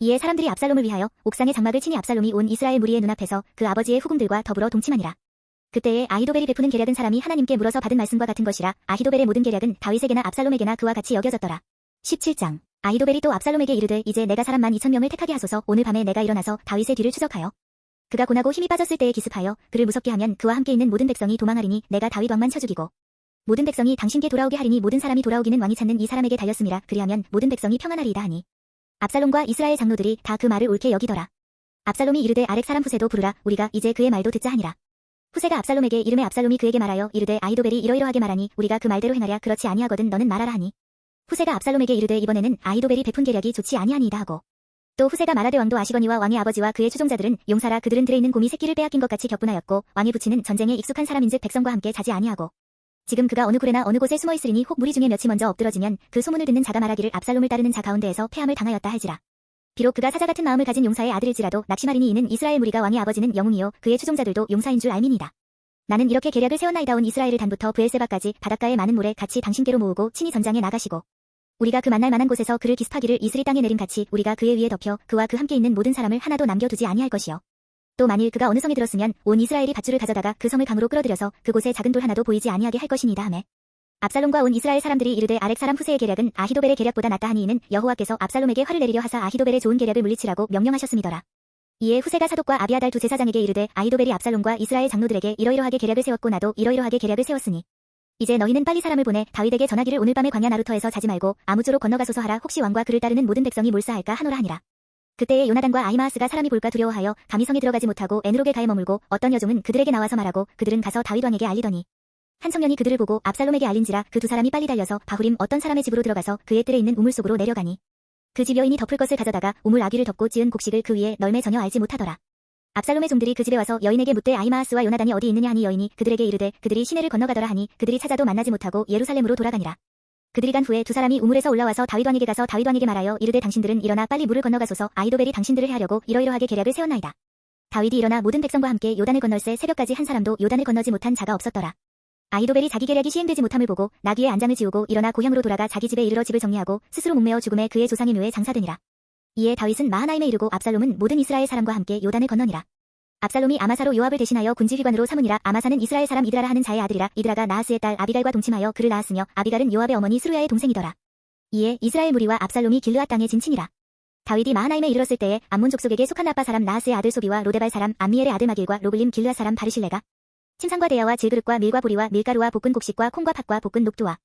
이에 사람들이 압살롬을 위하여 옥상에 장막을 치니 압살롬이 온 이스라엘 무리의 눈앞에서 그 아버지의 후궁들과 더불어 동침하니라. 그때에 아히도벨이 베푸는 계략은 사람이 하나님께 물어서 받은 말씀과 같은 것이라. 아히도벨의 모든 계략은 다윗에게나 압살롬에게나 그와 같이 여겨졌더라. 17장. 아히도벨이 또 압살롬에게 이르되 이제 내가 사람 12,000명을 택하게 하소서. 오늘 밤에 내가 일어나서 다윗의 뒤를 추적하여 그가 고나고 힘이 빠졌을 때에 기습하여 그를 무섭게 하면 그와 함께 있는 모든 백성이 도망하리니 내가 다윗 왕만 쳐 죽이고 모든 백성이 당신께 돌아오게 하리니 모든 사람이 돌아오기는 왕이 찾는 이 사람에게 달렸음이라. 그리하면 모든 백성이 평안하리이다 하니 압살롬과 이스라엘 장로들이 다 그 말을 옳게 여기더라. 압살롬이 이르되 아렉 사람 후세도 부르라. 우리가 이제 그의 말도 듣자 하니라. 후세가 압살롬에게 이르매 압살롬이 그에게 말하여 이르되 아히도벨이 이러이러하게 말하니 우리가 그 말대로 행하랴. 그렇지 아니하거든 너는 말하라 하니 후세가 압살롬에게 이르되 이번에는 아히도벨이 베푼 계략이 좋지 아니하니이다 하고. 또 후세가 말하되 왕도 아시거니와 왕의 아버지와 그의 추종자들은 용사라 그들은 들에 있는 곰이 새끼를 빼앗긴 것 같이 격분하였고 왕이 붙이는 전쟁에 익숙한 사람인즉 백성과 함께 자지 아니하고. 지금 그가 어느 굴에나 어느 곳에 숨어 있으리니 혹 무리 중에 몇이 먼저 엎드러지면 그 소문을 듣는 자가 말하기를 압살롬을 따르는 자 가운데에서 패함을 당하였다 할지라. 비록 그가 사자 같은 마음을 가진 용사의 아들일지라도 낙심하리니 이는 이스라엘 무리가 왕의 아버지는 영웅이요 그의 추종자들도 용사인 줄 알미니이다. 나는 이렇게 계략을 세웠나이다. 온 이스라엘을 단부터 브엘세바까지 바닷가의 많은 모래 같이 당신께로 모으고 친히 전장에 나가시고 우리가 그 만날 만한 곳에서 그를 기습하기를 이슬이 땅에 내림 같이 우리가 그의 위에 덮여 그와 그 함께 있는 모든 사람을 하나도 남겨두지 아니할 것이요. 또 만일 그가 어느 성에 들었으면 온 이스라엘이 밧줄을 가져다가 그 성을 강으로 끌어들여서 그곳에 작은 돌 하나도 보이지 아니하게 할 것이니이다 하매 압살롬과 온 이스라엘 사람들이 이르되 아렉 사람 후세의 계략은 아히도벨의 계략보다 낫다 하니 이는 여호와께서 압살롬에게 화를 내리려 하사 아히도벨의 좋은 계략을 물리치라고 명령하셨음이더라. 이에 후세가 사독과 아비아달 두 제사장에게 이르되 아히도벨이 압살롬과 이스라엘 장로들에게 이러이러하게 계략을 세웠고 나도 이러이러하게 계략을 세웠으니 이제 너희는 빨리 사람을 보내 다윗에게 전하기를 오늘 밤에 광야 나루터에서 자지 말고 아무쪼록 건너가소서 하라. 혹시 왕과 그를 따르는 모든 백성이 몰사할까 하노라 하니라. 그때에 요나단과 아히마아스가 사람이 볼까 두려워하여 감히 성에 들어가지 못하고 에누록에 가에 머물고 어떤 여종은 그들에게 나와서 말하고 그들은 가서 다윗 왕에게 알리더니 한 청년이 그들을 보고 압살롬에게 알린지라 그 두 사람이 빨리 달려서 바후림 어떤 사람의 집으로 들어가서 그의 뜰에 있는 우물 속으로 내려가니 그 집 여인이 덮을 것을 가져다가 우물 아귀를 덮고 지은 곡식을 그 위에 널매 전혀 알지 못하더라. 압살롬의 종들이 그 집에 와서 여인에게 묻되 아히마아스와 요나단이 어디 있느냐 하니 여인이 그들에게 이르되 그들이 시내를 건너가더라 하니 그들이 찾아도 만나지 못하고 예루살렘으로 돌아가니라. 그들이 간 후에 두 사람이 우물에서 올라와서 다윗 왕에게 가서 다윗 왕에게 말하여 이르되 당신들은 일어나 빨리 물을 건너가소서 아히도벨이 당신들을 해하려고 이러이러하게 계략을 세웠나이다. 다윗이 일어나 모든 백성과 함께 요단을 건널새 새벽까지 한 사람도 요단을 건너지 못한 자가 없었더라. 아히도벨이 자기 계략이 시행되지 못함을 보고 나귀의 안장을 지우고 일어나 고향으로 돌아가 자기 집에 이르러 집을 정리하고 스스로 목매어 죽음에 그의 조상의 묘에 장사되니라. 이에 다윗은 마하나임에 이르고 압살롬은 모든 이스라엘 사람과 함께 요단을 건너니라. 압살롬이 아마사로 요압을 대신하여 군지휘관으로 삼으니라. 아마사는 이스라엘 사람 이드라라 하는 자의 아들이라. 이드라가 나하스의 딸 아비갈과 동침하여 그를 낳았으며 아비갈은 요압의 어머니 스루야의 동생이더라. 이에 이스라엘 무리와 압살롬이 길르앗 땅에 진친이라. 다윗이 마하나임에 이르렀을 때에 암몬 족속에게 속한 라빠 사람 나하스의 아들 소비와 로데발 사람 암미엘의 아들 마길과 로글림 길르앗 사람 바르실레가 침상과 대야와 질그릇과 밀과 보리와 밀가루와 볶은 곡식과 콩과 팥과 볶은 녹두와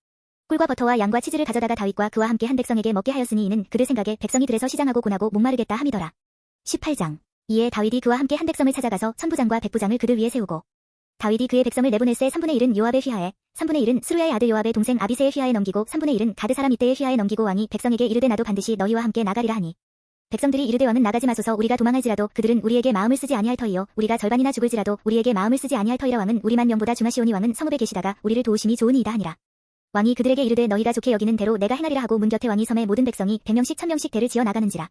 꿀과 버터와 양과 치즈를 가져다가 다윗과 그와 함께 한 백성에게 먹게 하였으니 이는 그들 생각에 백성이 들에서 시장하고 고나고 목마르겠다 함이더라. 18장. 이에 다윗이 그와 함께 한 백성을 찾아가서 천부장과 백부장을 그들 위에 세우고 다윗이 그의 백성을 내보낼새 3분의 1은 요압의 휘하에 3분의 1은 스루야의 아들 요압의 동생 아비새의 휘하에 넘기고 3분의 1은 가드 사람 이때의 휘하에 넘기고 왕이 백성에게 이르되 나도 반드시 너희와 함께 나가리라 하니 백성들이 이르되 왕은 나가지 마소서 우리가 도망할지라도 그들은 우리에게 마음을 쓰지 아니할 터이요 우리가 절반이나 죽을지라도 우리에게 마음을 쓰지 아니할 터이라. 왕은 우리만 명보다 중하시오니 왕은 성읍에 계시다가 우리를 도우심이 좋으니이다 하니라. 왕이 그들에게 이르되 너희가 좋게 여기는 대로 내가 행하리라 하고 문 곁에 왕이 섬의 모든 백성이 100명씩 1000명씩 대를 지어 나가는지라.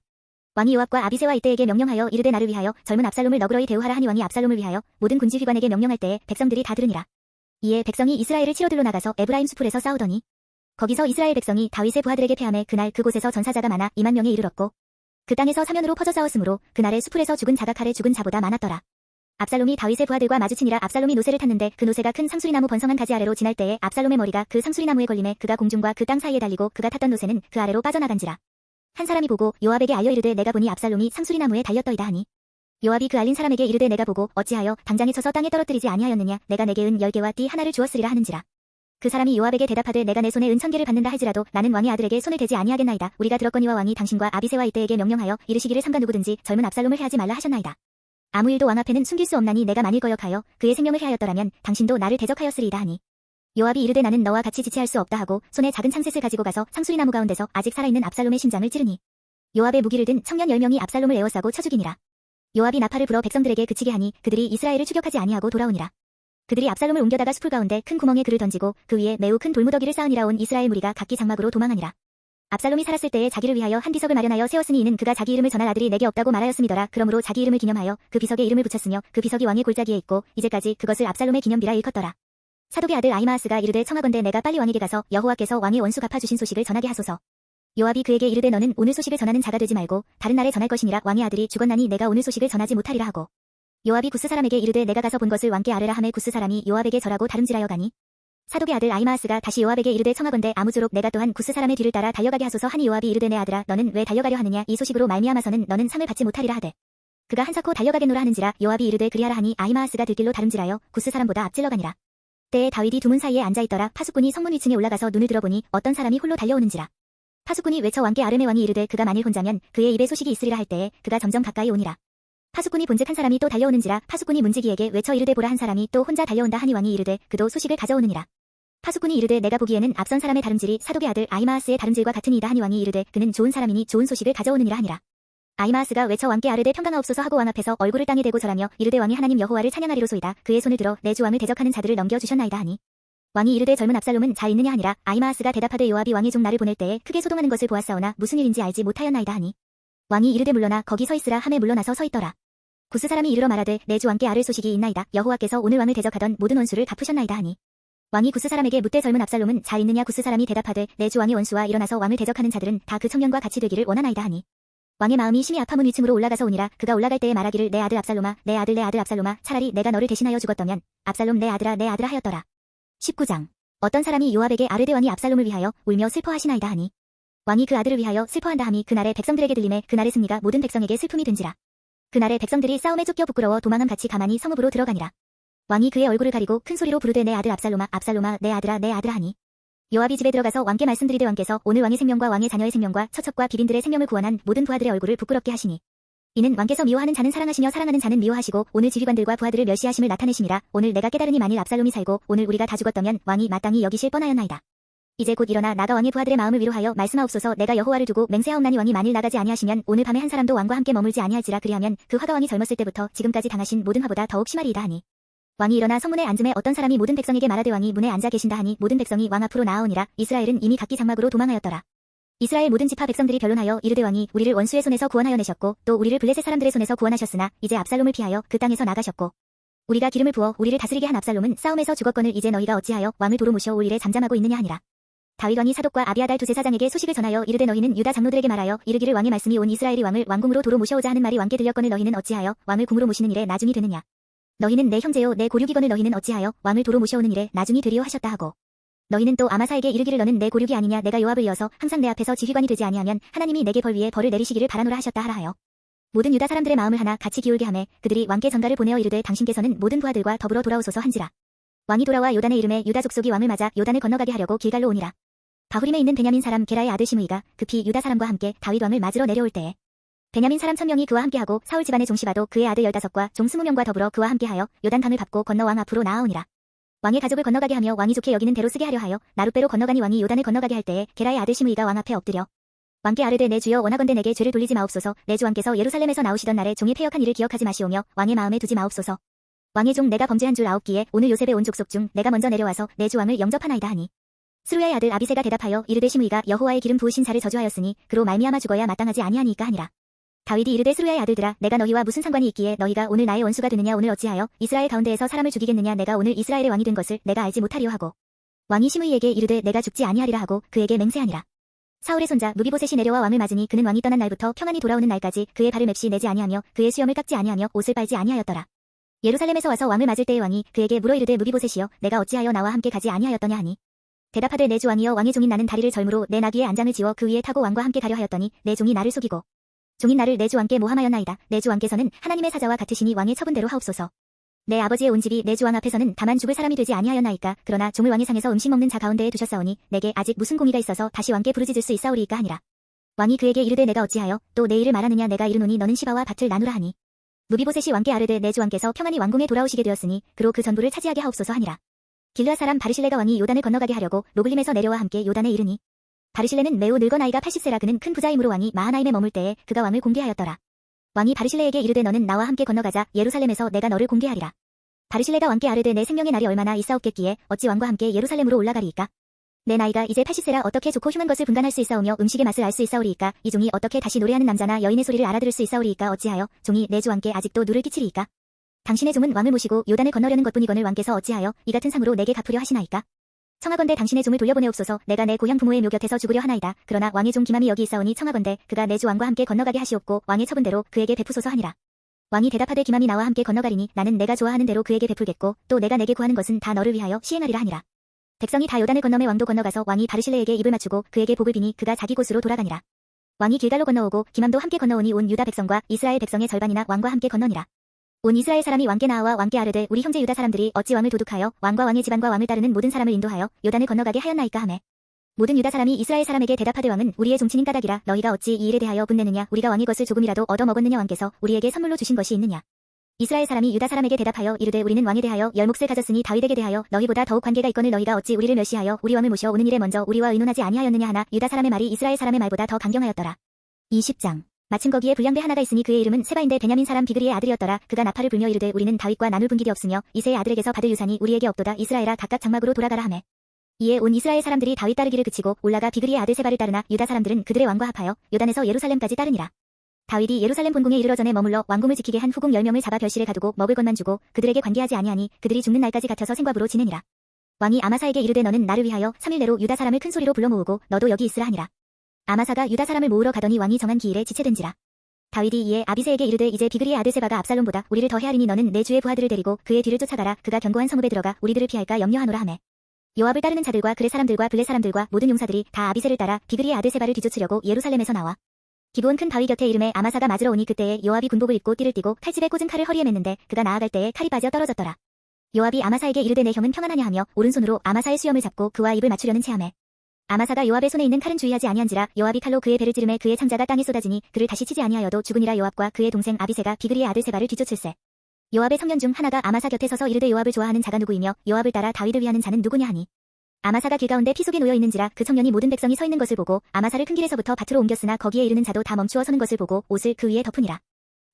왕이 요압과 아비새와 이때에게 명령하여 이르되 나를 위하여 젊은 압살롬을 너그러이 대우하라 하니 왕이 압살롬을 위하여 모든 군지휘관에게 명령할 때에 백성들이 다 들으니라. 이에 백성이 이스라엘을 치러들러 나가서 에브라임 수풀에서 싸우더니 거기서 이스라엘 백성이 다윗의 부하들에게 패하매 그날 그곳에서 전사자가 많아 2만 명에 이르렀고 그 땅에서 사면으로 퍼져 싸웠으므로 그날의 수풀에서 죽은 자가 칼에 죽은 자보다 많았더라. 압살롬이 다윗의 부하들과 마주치니라. 압살롬이 노새를 탔는데 그 노새가 큰 상수리나무 번성한 가지 아래로 지날 때에 압살롬의 머리가 그 상수리나무에 걸림에 그가 공중과 그 땅 사이에 달리고 그가 탔던 노새는 그 아래로 빠져나간지라. 한 사람이 보고 요압에게 알려 이르되 내가 보니 압살롬이 상수리나무에 달렸더이다 하니 요압이 그 알린 사람에게 이르되 내가 보고 어찌하여 당장에 쳐서 땅에 떨어뜨리지 아니하였느냐. 내가 내게 은 10개와 띠 하나를 주었으리라 하는지라. 그 사람이 요압에게 대답하되 내가 내 손에 은 1000개를 받는다 할지라도 나는 왕의 아들에게 손을 대지 아니하겠나이다. 우리가 들었거니와 왕이 당신과 아비새와 이때에게 명령하여 이르시기를 삼가 누구든지 젊은 압살롬을 해하지 말라 하셨나이다. 아무 일도 왕 앞에는 숨길 수 없나니 내가 만일 거역하여 그의 생명을 해하였더라면 당신도 나를 대적하였으리이다 하니 요압이 이르되 나는 너와 같이 지체할 수 없다 하고 손에 작은 창셋을 가지고 가서 상수리나무 가운데서 아직 살아있는 압살롬의 심장을 찌르니 요압의 무기를 든 청년 10명이 압살롬을 에워싸고 쳐 죽이니라. 요압이 나팔을 불어 백성들에게 그치게 하니 그들이 이스라엘을 추격하지 아니하고 돌아오니라. 그들이 압살롬을 옮겨다가 수풀 가운데 큰 구멍에 그를 던지고 그 위에 매우 큰 돌무더기를 쌓으니라. 온 이스라엘 무리가 각기 장막으로 도망하니라. 압살롬이 살았을 때에 자기를 위하여 한 비석을 마련하여 세웠으니 이는 그가 자기 이름을 전할 아들이 내게 없다고 말하였음이더라. 그러므로 자기 이름을 기념하여 그 비석에 이름을 붙였으며 그 비석이 왕의 골짜기에 있고 이제까지 그것을 압살롬의 기념비라 일컫더라. 사독의 아들 아히마아스가 이르되 청하건대 내가 빨리 왕에게 가서 여호와께서 왕의 원수 갚아주신 소식을 전하게 하소서. 요압이 그에게 이르되 너는 오늘 소식을 전하는 자가 되지 말고 다른 날에 전할 것이니라. 왕의 아들이 죽었나니 내가 오늘 소식을 전하지 못하리라 하고 요압이 구스 사람에게 이르되 내가 가서 본 것을 왕께 아뢰라 하매 구스 사람이 요압에게 절하고 다름질하여 가니 사독의 아들 아히마아스가 다시 요압에게 이르되 청하건대 아무쪼록 내가 또한 구스 사람의 뒤를 따라 달려가게 하소서 하니 요압이 이르되 내 아들아 너는 왜 달려가려 하느냐. 이 소식으로 말미암아서는 너는 상을 받지 못하리라 하되 그가 한사코 달려가겠노라 하는지라. 요압이 이르되 그리하라 하니 아히마아스가 들길로 다름질하여 구스 사람보다 앞질러 가니라. 때에 다윗이 두문 사이에 앉아있더라. 파수꾼이 성문 위층에 올라가서 눈을 들어보니 어떤 사람이 홀로 달려오는지라. 파수꾼이 외쳐 왕께 아르메 왕이 이르되 그가 만일 혼자면 그의 입에 소식이 있으리라 할 때에 그가 점점 가까이 오니라. 파수꾼이 본즉 한 사람이 또 달려오는지라. 파수꾼이 문지기에게 외쳐 이르되 보라 한 사람이 또 혼자 달려온다 하니 왕이 이르되 그도 소식을 가져오느니라. 파수꾼이 이르되 내가 보기에는 앞선 사람의 다름질이 사독의 아들 아히마아스의 다름질과 같으니이다 하니 왕이 이르되 그는 좋은 사람이니 좋은 소식을 가져오느니라 하니라. 아히마아스가 외쳐 왕께 아르되 평강하옵소서 하고 왕 앞에서 얼굴을 땅에 대고 절하며 이르되 왕이 하나님 여호와를 찬양하리로소이다. 그의 손을 들어 내 주 왕을 대적하는 자들을 넘겨주셨나이다 하니 왕이 이르되 젊은 압살롬은 잘 있느냐 하니라. 아히마아스가 대답하되 요압이 왕의 종 나를 보낼 때에 크게 소동하는 것을 보았사오나 무슨 일인지 알지 못하였나이다 하니 왕이 이르되 물러나 거기 서 있으라 함에 물러나서 서 있더라. 구스 사람이 이르러 말하되 내 주 왕께 아를 소식이 있나이다. 여호와께서 오늘 왕을 대적하던 모든 원수를 갚으셨나이다 하니 왕이 구스 사람에게 묻되 젊은 압살롬은 잘 있느냐. 구스 사람이 대답하되 내 주 왕의 원수와 일어나서 왕을 대적하는 자들은 다 그 청년과 같이 되기를 원하나이다 하니 왕의 마음이 심히 아파문 위층으로 올라가서 오니라. 그가 올라갈 때에 말하기를 내 아들 압살롬아 내 아들 압살롬아 차라리 내가 너를 대신하여 죽었더면 압살롬 내 아들아 하였더라. 19장 어떤 사람이 요압에게 아르되 왕이 압살롬을 위하여 울며 슬퍼하시나이다 하니 왕이 그 아들을 위하여 슬퍼한다 함이 그날의 백성들에게 들림에 그날의 승리가 모든 백성에게 슬픔이 된지라. 그날의 백성들이 싸움에 쫓겨 부끄러워 도망함 같이 가만히 성읍으로 들어가니라. 왕이 그의 얼굴을 가리고 큰 소리로 부르되 내 아들 압살롬아 내 아들아 하니 요압이 집에 들어가서 왕께 말씀드리되 왕께서 오늘 왕의 생명과 왕의 자녀의 생명과 처첩과 비빈들의 생명을 구원한 모든 부하들의 얼굴을 부끄럽게 하시니 이는 왕께서 미워하는 자는 사랑하시며 사랑하는 자는 미워하시고 오늘 지휘관들과 부하들을 멸시하심을 나타내심이라. 오늘 내가 깨달으니 만일 압살롬이 살고 오늘 우리가 다 죽었다면 왕이 마땅히 여기실 뻔하였나이다. 이제 곧 일어나 나가 왕의 부하들의 마음을 위로하여 말씀하옵소서. 내가 여호와를 두고 맹세하옵나니 왕이 만일 나가지 아니하시면 오늘 밤에 한 사람도 왕과 함께 머물지 아니할지라. 그리하면 그 화가 왕이 젊었을 때부터 지금까지 당하신 모든 화보다 더욱 심하리이다 하니 왕이 일어나 성문에 앉음에 어떤 사람이 모든 백성에게 말하되 왕이 문에 앉아 계신다 하니 모든 백성이 왕 앞으로 나아오니라. 이스라엘은 이미 각기 장막으로 도망하였더라. 이스라엘 모든 지파 백성들이 변론하여 이르되 왕이 우리를 원수의 손에서 구원하여 내셨고 또 우리를 블레셋 사람들의 손에서 구원하셨으나 이제 압살롬을 피하여 그 땅에서 나가셨고 우리가 기름을 부어 우리를 다스리게 한 압살롬은 싸움에서 죽었거늘 이제 너희가 어찌하여 왕을 도로 모셔 올 일에 잠잠하고 있느냐 하니라. 다윗 왕이 사독과 아비아달 두 제사장에게 소식을 전하여 이르되 너희는 유다 장로들에게 말하여 이르기를 왕의 말씀이 온 이스라엘이 왕을 왕궁으로 도로 모셔오자 하는 말이 왕께 들렸거늘 너희는 어찌하여 왕을 궁으로 모시는 일에 나중이 되느냐. 너희는 내 형제요 내 고륙이거늘 너희는 어찌하여 왕을 도로 모셔오는 일에 나중이 되리요 하셨다 하고 너희는 또 아마사에게 이르기를 너는 내 고륙이 아니냐. 내가 요압을 이어서 항상 내 앞에서 지휘관이 되지 아니하면 하나님이 내게 벌 위에 벌을 내리시기를 바라노라 하셨다 하라 하여 모든 유다 사람들의 마음을 하나 같이 기울게 하매 그들이 왕께 전가를 보내어 이르되 당신께서는 모든 부하들과 더불어 돌아오소서 한지라. 왕이 돌아와 요단의 이름에 유다 족속이 왕을 맞아 요단을 건너가게 하려고 길갈로 오니라. 바후림에 있는 베냐민 사람 게라의 아들 시므이가 급히 유다 사람과 함께 다윗 왕을 맞으러 내려올 때에 베냐민 사람 1000명이 그와 함께하고 사울 집안의 종시바도 그의 아들 15과 종 20명과 더불어 그와 함께하여 요단강을 밟고 건너 왕 앞으로 나아오니라. 왕의 가족을 건너가게 하며 왕이 좋게 여기는 대로 쓰게 하려 하여 나룻배로 건너가니 왕이 요단을 건너가게 할 때에 게라의 아들 시므이가 왕 앞에 엎드려 왕께 아르되 내 주여 원하건대 내게 죄를 돌리지 마옵소서. 내 주 왕께서 예루살렘에서 나오시던 날에 종이 패역한 일을 기억하지 마시오며 왕의 마음에 두지 마옵소서. 왕의 종 내가 범죄한 줄 아옵기에 오늘 요셉의 온 족속 중 내가 먼저 내려와서 내 주 왕을 영접하나이다 하니 스루야의 아들 아비새가 대답하여 이르되 시므이가 여호와의 기름 부으신 자를 저주하였으니 그로 말미암아 죽어야 마땅하지 아니하니까 하니라. 다윗이 이르되 스루야의 아들들아 내가 너희와 무슨 상관이 있기에 너희가 오늘 나의 원수가 되느냐. 오늘 어찌하여 이스라엘 가운데에서 사람을 죽이겠느냐. 내가 오늘 이스라엘의 왕이 된 것을 내가 알지 못하리요 하고 왕이 시므이에게 이르되 내가 죽지 아니하리라 하고 그에게 맹세하니라. 사울의 손자 무비보셋이 내려와 왕을 맞으니 그는 왕이 떠난 날부터 평안히 돌아오는 날까지 그의 발을 맵시 내지 아니하며 그의 수염을 깎지 아니하며 옷을 빨지 아니하였더라. 예루살렘에서 와서 왕을 맞을 때의 왕이 그에게 물어 이르되 무비보셋이여 내가 어찌하여 나와 함께 가지 아니하였더냐 하니 대답하되 내 주 왕이여 왕의 종인 나는 다리를 절므로 내 나귀의 안장을 지워 그 위에 타고 왕과 함께 가려 하였더니 내 종이 나를 속이고 종인 나를 내 주 왕께 모함하였나이다. 내 주 왕께서는 하나님의 사자와 같으시니 왕의 처분대로 하옵소서. 내 아버지의 온 집이 내 주 왕 앞에서는 다만 죽을 사람이 되지 아니하였나이까. 그러나 종을 왕의 상에서 음식 먹는 자 가운데에 두셨사오니 내게 아직 무슨 공의가 있어서 다시 왕께 부르짖을 수 있사오리이까 하니라. 왕이 그에게 이르되 내가 어찌하여 또 내 일을 말하느냐. 내가 이르노니 너는 시바와 밭을 나누라 하니 무비보셋이 왕께 아르되 내 주 왕께서 평안히 왕궁에 돌아오시게 되었으니 그로 그 전부를 차지하게 하옵소서 하니라. 길르앗 사람 바르실레가 왕이 요단을 건너가게 하려고 로글림에서 내려와 함께 요단에 이르니 바르실레는 매우 늙어 나이가 80세라. 그는 큰 부자이므로 왕이 마하나임에 머물 때에 그가 왕을 공개하였더라. 왕이 바르실레에게 이르되 너는 나와 함께 건너가자. 예루살렘에서 내가 너를 공개하리라. 바르실레가 왕께 아르되 내 생명의 날이 얼마나 있사옵겠기에 어찌 왕과 함께 예루살렘으로 올라가리이까. 내 나이가 이제 80세라. 어떻게 좋고 흉한 것을 분간할 수 있사오며 음식의 맛을 알 수 있사오리이까. 이 종이 어떻게 다시 노래하는 남자나 여인의 소리를 알아들을 수 있사오리이까. 어찌하여 종이 내 주 왕께 아직도 누를 끼치리이까. 당신의 종은 왕을 모시고 요단을 건너려는 것뿐이거늘 왕께서 어찌하여 이 같은 상으로 내게 갚으려 하시나이까. 청하건대 당신의 종을 돌려보내옵소서. 내가 내 고향 부모의 묘 곁에서 죽으려 하나이다. 그러나 왕의 종 기맘이 여기 있사오니 청하건대 그가 내 주 왕과 함께 건너가게 하시옵고 왕의 처분대로 그에게 베푸소서 하니라. 왕이 대답하되 기맘이 나와 함께 건너가리니 나는 내가 좋아하는 대로 그에게 베풀겠고 또 내가 내게 구하는 것은 다 너를 위하여 시행하리라 하니라. 백성이 다 요단을 건너매 왕도 건너가서 왕이 바르실레에게 입을 맞추고 그에게 복을 비니 그가 자기 곳으로 돌아가니라. 왕이 길갈로 건너오고 기맘도 함께 건너오니 온 유다 백성과 이스라엘 백성의 절반이나 왕과 함께 건너니라. 온 이스라엘 사람이 왕께 나와 왕께 아르되 우리 형제 유다 사람들이 어찌 왕을 도둑하여 왕과 왕의 집안과 왕을 따르는 모든 사람을 인도하여 요단을 건너가게 하였나이까 하매 모든 유다 사람이 이스라엘 사람에게 대답하되 왕은 우리의 종친인 까닭이라. 너희가 어찌 이 일에 대하여 분내느냐. 우리가 왕의 것을 조금이라도 얻어 먹었느냐. 왕께서 우리에게 선물로 주신 것이 있느냐. 이스라엘 사람이 유다 사람에게 대답하여 이르되 우리는 왕에 대하여 열 몫을 가졌으니 다윗에게 대하여 너희보다 더욱 관계가 있거늘 너희가 어찌 우리를 멸시하여 우리 왕을 모셔 오는 일에 먼저 우리와 의논하지 아니하였느냐 하나 유다 사람의 말이 이스라엘 사람의 말보다 더 강경하였더라. 20장. 마침 거기에 불량배 하나가 있으니 그의 이름은 세바인데 베냐민 사람 비그리의 아들이었더라. 그가 나팔을 불며 이르되 우리는 다윗과 나눌 분깃이 없으며 이새의 아들에게서 받을 유산이 우리에게 없도다. 이스라엘아 각각 장막으로 돌아가라 하매 이에 온 이스라엘 사람들이 다윗 따르기를 그치고 올라가 비그리의 아들 세바를 따르나 유다 사람들은 그들의 왕과 합하여 요단에서 예루살렘까지 따르니라. 다윗이 예루살렘 본궁에 이르러 전에 머물러 왕궁을 지키게 한 후궁 10명을 잡아 별실에 가두고 먹을 것만 주고 그들에게 관계하지 아니하니 그들이 죽는 날까지 갇혀서 생과부로 지내니라. 왕이 아마사에게 이르되 너는 나를 위하여 3일 내로 유다 사람을 큰 소리로 불러 모으고 너도 여기 있으라 하니라. 아마사가 유다 사람을 모으러 가더니 왕이 정한 기일에 지체된지라. 다윗이 이에 아비새에게 이르되 이제 비그리의 아들 세바가 압살롬보다 우리를 더 헤아리니 너는 내 주의 부하들을 데리고 그의 뒤를 쫓아가라. 그가 견고한 성읍에 들어가 우리들을 피할까 염려하노라 하매 요압을 따르는 자들과 그레 사람들과 블레 사람들과 모든 용사들이 다 아비새를 따라 비그리의 아들 세바를 뒤쫓으려고 예루살렘에서 나와 기브온 큰 바위 곁에 이름에 아마사가 맞으러 오니 그때에 요압이 군복을 입고 띠를 띠고 칼집에 꽂은 칼을 허리에 맸는데 그가 나아갈 때에 칼이 빠져 떨어졌더라. 요압이 아마사에게 이르되 내 형은 평안하냐 하며 오른손으로 아마사의 수염을 잡고 그와 입을 맞추려는 체하매 아마사가 요압의 손에 있는 칼은 주의하지 아니한지라 요압이 칼로 그의 배를 찌르매 그의 창자가 땅에 쏟아지니 그를 다시 치지 아니하여도 죽으니라. 요압과 그의 동생 아비새가 비그리의 아들 세바를 뒤쫓을세. 요압의 청년 중 하나가 아마사 곁에 서서 이르되 요압을 좋아하는 자가 누구이며 요압을 따라 다윗을 위하는 자는 누구냐 하니 아마사가 길 가운데 피 속에 놓여 있는지라 그 청년이 모든 백성이 서 있는 것을 보고 아마사를 큰 길에서부터 밭으로 옮겼으나 거기에 이르는 자도 다 멈추어 서는 것을 보고 옷을 그 위에 덮으니라.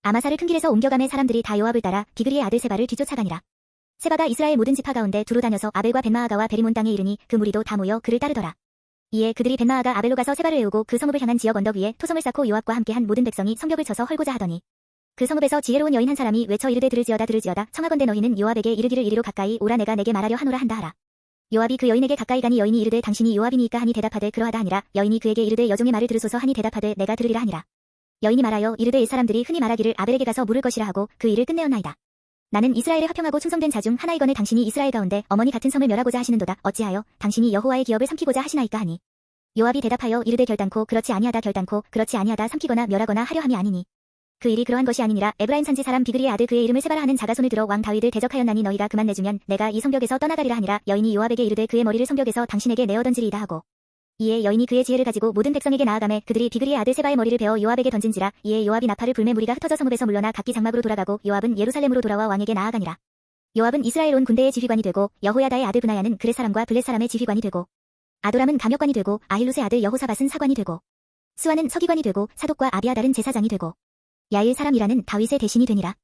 아마사를 큰 길에서 옮겨가매 사람들이 다 요압을 따라 비그리의 아들 세바를 뒤쫓아가니라. 세바가 이스라엘 모든 지파 가운데 두루 다녀서 아벨과 벳마아가와 베리몬 땅에 이르니 그 무리도 다 모여 그를 따르더라. 이에 그들이 벳마아가 아벨로 가서 세바를 애우고 그 성읍을 향한 지역 언덕 위에 토성을 쌓고 요압과 함께한 모든 백성이 성벽을 쳐서 헐고자 하더니 그 성읍에서 지혜로운 여인 한 사람이 외쳐 이르되 들을지어다 들을지어다 청하건대 너희는 요압에게 이르기를 이리로 가까이 오라 내가 내게 말하려 하노라 한다 하라. 요압이 그 여인에게 가까이 가니 여인이 이르되 당신이 요압이니까 하니 대답하되 그러하다 하니라. 여인이 그에게 이르되 여종의 말을 들으소서 하니 대답하되 내가 들으리라 하니라. 여인이 말하여 이르되 이 사람들이 흔히 말하기를 아벨에게 가서 물을 것이라 하고 그 일을 끝내었나이다. 나는 이스라엘에 화평하고 충성된 자 중 하나이거늘 당신이 이스라엘 가운데 어머니 같은 성을 멸하고자 하시는도다. 어찌하여 당신이 여호와의 기업을 삼키고자 하시나이까 하니 요압이 대답하여 이르되 결단코 그렇지 아니하다 결단코 그렇지 아니하다 삼키거나 멸하거나 하려 함이 아니니 그 일이 그러한 것이 아니니라. 에브라임 산지 사람 비그리의 아들 그의 이름을 세바라 하는 자가 손을 들어 왕 다윗을 대적하였나니 너희가 그만 내주면 내가 이 성벽에서 떠나가리라 하니라. 여인이 요압에게 이르되 그의 머리를 성벽에서 당신에게 내어 던지리이다 하고 이에 여인이 그의 지혜를 가지고 모든 백성에게 나아가매 그들이 비그리의 아들 세바의 머리를 베어 요압에게 던진지라. 이에 요압이 나팔을 불매 무리가 흩어져 성읍에서 물러나 각기 장막으로 돌아가고 요압은 예루살렘으로 돌아와 왕에게 나아가니라. 요압은 이스라엘 온 군대의 지휘관이 되고 여호야다의 아들 브나야는 그렛 사람과 블렛 사람의 지휘관이 되고 아도람은 감역관이 되고 아힐루스의 아들 여호사밧은 사관이 되고 스와는 서기관이 되고 사독과 아비아달은 제사장이 되고 야일 사람이라는 다윗의 대신이 되니라.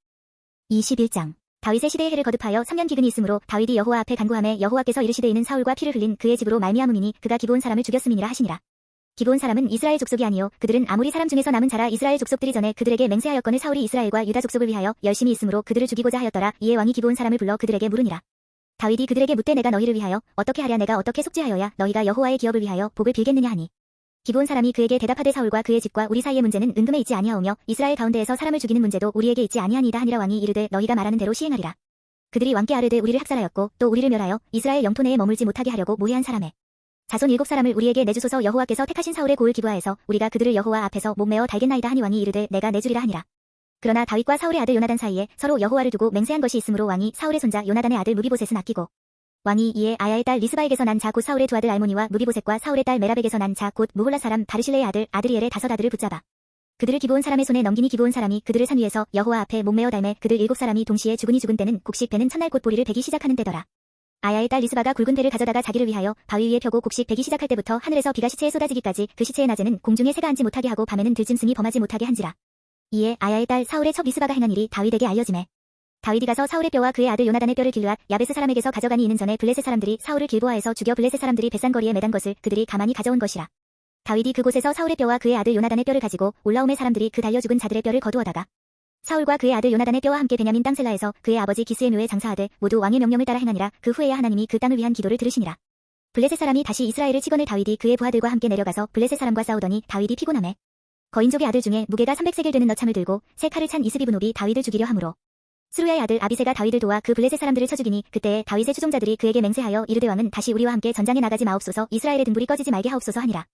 21장. 다윗의 시대의 해를 거듭하여 3년 기근이 있으므로 다윗이 여호와 앞에 간구하매 여호와께서 이르시되 이는 사울과 피를 흘린 그의 집으로 말미암음이니 그가 기브온 사람을 죽였음이니라 하시니라. 기브온 사람은 이스라엘 족속이 아니요 그들은 아모리 사람 중에서 남은 자라. 이스라엘 족속들이 전에 그들에게 맹세하였거늘 사울이 이스라엘과 유다 족속을 위하여 열심히 있으므로 그들을 죽이고자 하였더라. 이에 왕이 기브온 사람을 불러 그들에게 물으니라. 다윗이 그들에게 묻되 내가 너희를 위하여 어떻게 하랴 내가 어떻게 속죄하여야 너희가 여호와의 기업을 위하여 복을 빌겠느냐 하니 기브온 사람이 그에게 대답하되 사울과 그의 집과 우리 사이의 문제는 은금에 있지 아니하오며 이스라엘 가운데에서 사람을 죽이는 문제도 우리에게 있지 아니하니이다 하니라. 왕이 이르되 너희가 말하는 대로 시행하리라. 그들이 왕께 아뢰되 우리를 학살하였고 또 우리를 멸하여 이스라엘 영토 내에 머물지 못하게 하려고 모해한 사람의 자손 7사람을 우리에게 내주소서. 여호와께서 택하신 사울의 고을 기브하에서 우리가 그들을 여호와 앞에서 목매어 달겠나이다 하니 왕이 이르되 내가 내주리라 하니라. 그러나 다윗과 사울의 아들 요나단 사이에 서로 여호와를 두고 맹세한 것이 있으므로 왕이 사울의 손자 요나단의 아들 무비보셋은 아끼고 왕이 이에 아야의 딸 리스바에게서 난 자 곧 사울의 두 아들 알모니와 무비보셋과 사울의 딸 메랍에게서 난 자 곧 무홀라 사람 바르실레의 아들 아드리엘의 5 아들을 붙잡아 그들을 기브온 사람의 손에 넘기니 기브온 사람이 그들을 산 위에서 여호와 앞에 목매어 달매 그들 7사람이 동시에 죽으니 죽은 때는 곡식 베는 첫날 곧 보리를 베기 시작하는 때더라. 아야의 딸 리스바가 굵은 배를 가져다가 자기를 위하여 바위 위에 펴고 곡식 베기 시작할 때부터 하늘에서 비가 시체에 쏟아지기까지 그 시체의 낮에는 공중에 새가 앉지 못하게 하고 밤에는 들짐승이 범하지 못하게 한지라. 이에 아야의 딸 사울의 첩 리스바가 행한 일이 다윗에게 알려지매 다윗이 가서 사울의 뼈와 그의 아들 요나단의 뼈를 길르앗 야베스 사람에게서 가져가니 이는 전에 블레셋 사람들이 사울을 길보아에서 죽여 블레셋 사람들이 벳산거리에 매단 것을 그들이 가만히 가져온 것이라. 다윗이 그곳에서 사울의 뼈와 그의 아들 요나단의 뼈를 가지고 올라옴의 사람들이 그 달려 죽은 자들의 뼈를 거두어다가 사울과 그의 아들 요나단의 뼈와 함께 베냐민 땅 셀라에서 그의 아버지 기스의 묘에 장사하되 모두 왕의 명령을 따라 행하니라. 그 후에야 하나님이 그 땅을 위한 기도를 들으시니라. 블레셋 사람이 다시 이스라엘을 치거늘 다윗이 그의 부하들과 함께 내려가서 블레셋 사람과 싸우더니 다윗이 피곤하매 거인족의 아들 중에 무게가 300세겔 되는 너참을 들고 새 칼을 찬 이스비브노비 다윗을 죽이려 하므로 스루야의 아들 아비새가 다윗을 도와 그 블레셋 사람들을 쳐 죽이니 그때에 다윗의 추종자들이 그에게 맹세하여 이르되 왕은 다시 우리와 함께 전장에 나가지 마옵소서. 이스라엘의 등불이 꺼지지 말게 하옵소서 하니라.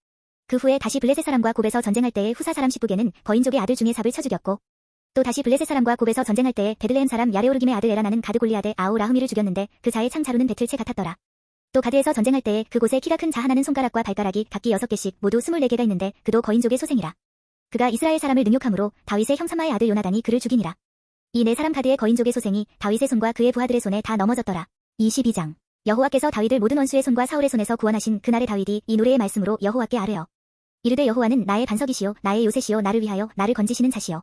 그 후에 다시 블레셋 사람과 곱에서 전쟁할 때에 후사 사람 십부게는 거인족의 아들 중에 삽을 쳐 죽였고 또 다시 블레셋 사람과 곱에서 전쟁할 때에 베들레헴 사람 야레오르김의 아들 에라나는 가드 골리앗의 아우 라흐미를 죽였는데 그 자의 창 자루는 배틀채 같았더라. 또 가드에서 전쟁할 때에 그곳에 키가 큰 자 하나는 손가락과 발가락이 각기 6개씩 모두 24개가 있는데 그도 거인족의 소생이라. 그가 이스라엘 사람을 능욕함으로 다윗의 형 삼마의 아들 요나단이 그를 죽이니라. 이 네 사람 가드의 거인족의 소생이 다윗의 손과 그의 부하들의 손에 다 넘어졌더라. 22장. 여호와께서 다윗을 모든 원수의 손과 사울의 손에서 구원하신 그날의 다윗이 이 노래의 말씀으로 여호와께 아뢰어 이르되 여호와는 나의 반석이시요 나의 요새시요 나를 위하여 나를 건지시는 자시요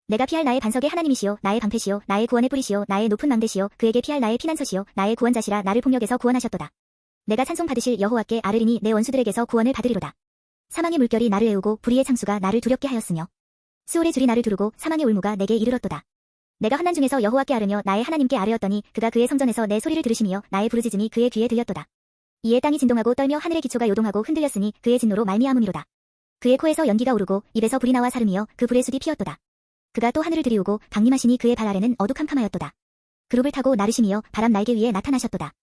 내가 피할 나의 반석의 하나님이시요 나의 방패시요 나의 구원의 뿌리시요 나의 높은 망대시요 그에게 피할 나의 피난처시요 나의 구원자시라 나를 폭력에서 구원하셨도다. 내가 찬송 받으실 여호와께 아뢰리니 내 원수들에게서 구원을 받으리로다. 사망의 물결이 나를 애우고 불의의 창수가 나를 두렵게 하였으며 수월의 줄이 나를 두르고 사망의 올무가 내게 이르렀도다. 내가 환난 중에서 여호와께 아뢰며 나의 하나님께 아뢰었더니 그가 그의 성전에서 내 소리를 들으시며 나의 부르짖음이 그의 귀에 들렸도다. 이에 땅이 진동하고 떨며 하늘의 기초가 요동하고 흔들렸으니 그의 진노로 말미암음이로다. 그의 코에서 연기가 오르고 입에서 불이 나와 사름이여 그 불의 숫이 피었도다. 그가 또 하늘을 들이우고 강림하시니 그의 발 아래는 어두캄캄하였도다. 그룹을 타고 나르시며 바람 날개 위에 나타나셨도다.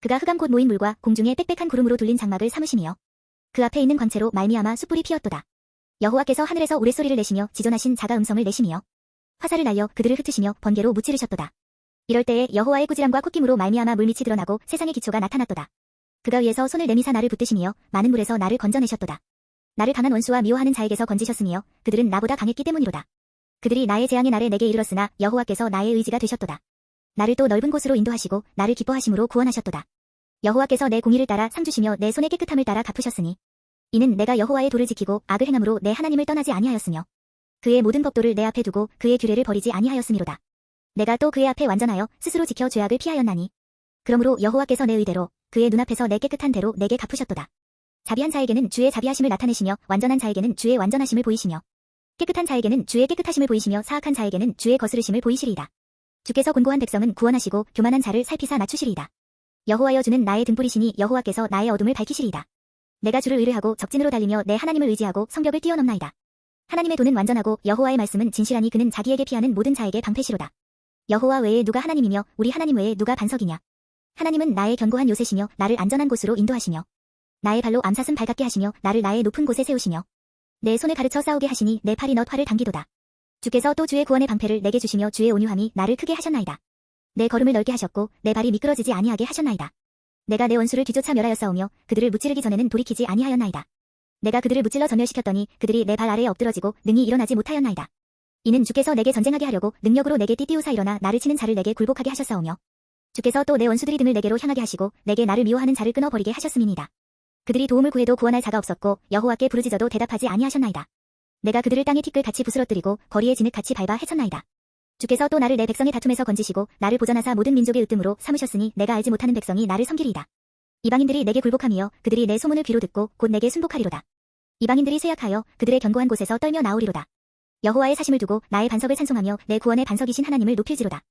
그가 흑암 곧 모인 물과 공중의 빽빽한 구름으로 둘린 장막을 삼으시며 그 앞에 있는 광채로 말미암아 숯불이 피었도다. 여호와께서 하늘에서 우레소리를 내시며 지존하신 자가 음성을 내시며 화살을 날려 그들을 흩으시며 번개로 무찌르셨도다. 이럴 때에 여호와의 꾸지람과 콧김으로 말미암아 물밑이 드러나고 세상의 기초가 나타났도다. 그가 위에서 손을 내미사 나를 붙드시며 많은 물에서 나를 건져내셨도다. 나를 강한 원수와 미워하는 자에게서 건지셨으며 그들은 나보다 강했기 때문이로다. 그들이 나의 재앙의 날에 내게 이르렀으나 여호와께서 나의 의지가 되셨도다. 나를 또 넓은 곳으로 인도하시고 나를 기뻐하심으로 구원하셨도다. 여호와께서 내 공의를 따라 상 주시며 내 손의 깨끗함을 따라 갚으셨으니 이는 내가 여호와의 도를 지키고 악을 행함으로 내 하나님을 떠나지 아니하였으며 그의 모든 법도를 내 앞에 두고 그의 규례를 버리지 아니하였음이로다. 내가 또 그의 앞에 완전하여 스스로 지켜 죄악을 피하였나니 그러므로 여호와께서 내 의대로 그의 눈앞에서 내 깨끗한 대로 내게 갚으셨도다. 자비한 자에게는 주의 자비하심을 나타내시며 완전한 자에게는 주의 완전하심을 보이시며 깨끗한 자에게는 주의 깨끗하심을 보이시며 사악한 자에게는 주의 거스르심을 보이시리이다. 주께서 곤고한 백성은 구원하시고 교만한 자를 살피사 낮추시리이다. 여호와여 주는 나의 등불이시니 여호와께서 나의 어둠을 밝히시리이다. 내가 주를 의뢰하고 적진으로 달리며 내 하나님을 의지하고 성벽을 뛰어넘나이다. 하나님의 도는 완전하고 여호와의 말씀은 진실하니 그는 자기에게 피하는 모든 자에게 방패시로다. 여호와 외에 누가 하나님이며 우리 하나님 외에 누가 반석이냐. 하나님은 나의 견고한 요새시며 나를 안전한 곳으로 인도하시며 나의 발로 암사슴 발같게 하시며 나를 나의 높은 곳에 세우시며 내 손에 가르쳐 싸우게 하시니 내 팔이 넛 활을 당기도다. 주께서 또 주의 구원의 방패를 내게 주시며 주의 온유함이 나를 크게 하셨나이다. 내 걸음을 넓게 하셨고 내 발이 미끄러지지 아니하게 하셨나이다. 내가 내 원수를 뒤쫓아 멸하여 싸우며 그들을 무찌르기 전에는 돌이키지 아니하였나이다. 내가 그들을 무찔러 전멸시켰더니 그들이 내 발 아래에 엎드러지고 능히 일어나지 못하였나이다. 이는 주께서 내게 전쟁하게 하려고 능력으로 내게 띠띠우사 일어나 나를 치는 자를 내게 굴복하게 하셨사오며 주께서 또 내 원수들이 등을 내게로 향하게 하시고 내게 나를 미워하는 자를 끊어버리게 하셨음이니이다. 그들이 도움을 구해도 구원할 자가 없었고 여호와께 부르짖어도 대답하지 아니하셨나이다. 내가 그들을 땅에 티끌 같이 부스러뜨리고 거리에 진흙 같이 밟아 해쳤나이다. 주께서 또 나를 내 백성의 다툼에서 건지시고 나를 보전하사 모든 민족의 으뜸으로 삼으셨으니 내가 알지 못하는 백성이 나를 섬기리이다. 이방인들이 내게 굴복하며 그들이 내 소문을 귀로 듣고 곧 내게 순복하리로다. 이방인들이 쇠약하여 그들의 견고한 곳에서 떨며 나오리로다. 여호와의 사심을 두고 나의 반석을 찬송하며 내 구원의 반석이신 하나님을 높일지로다.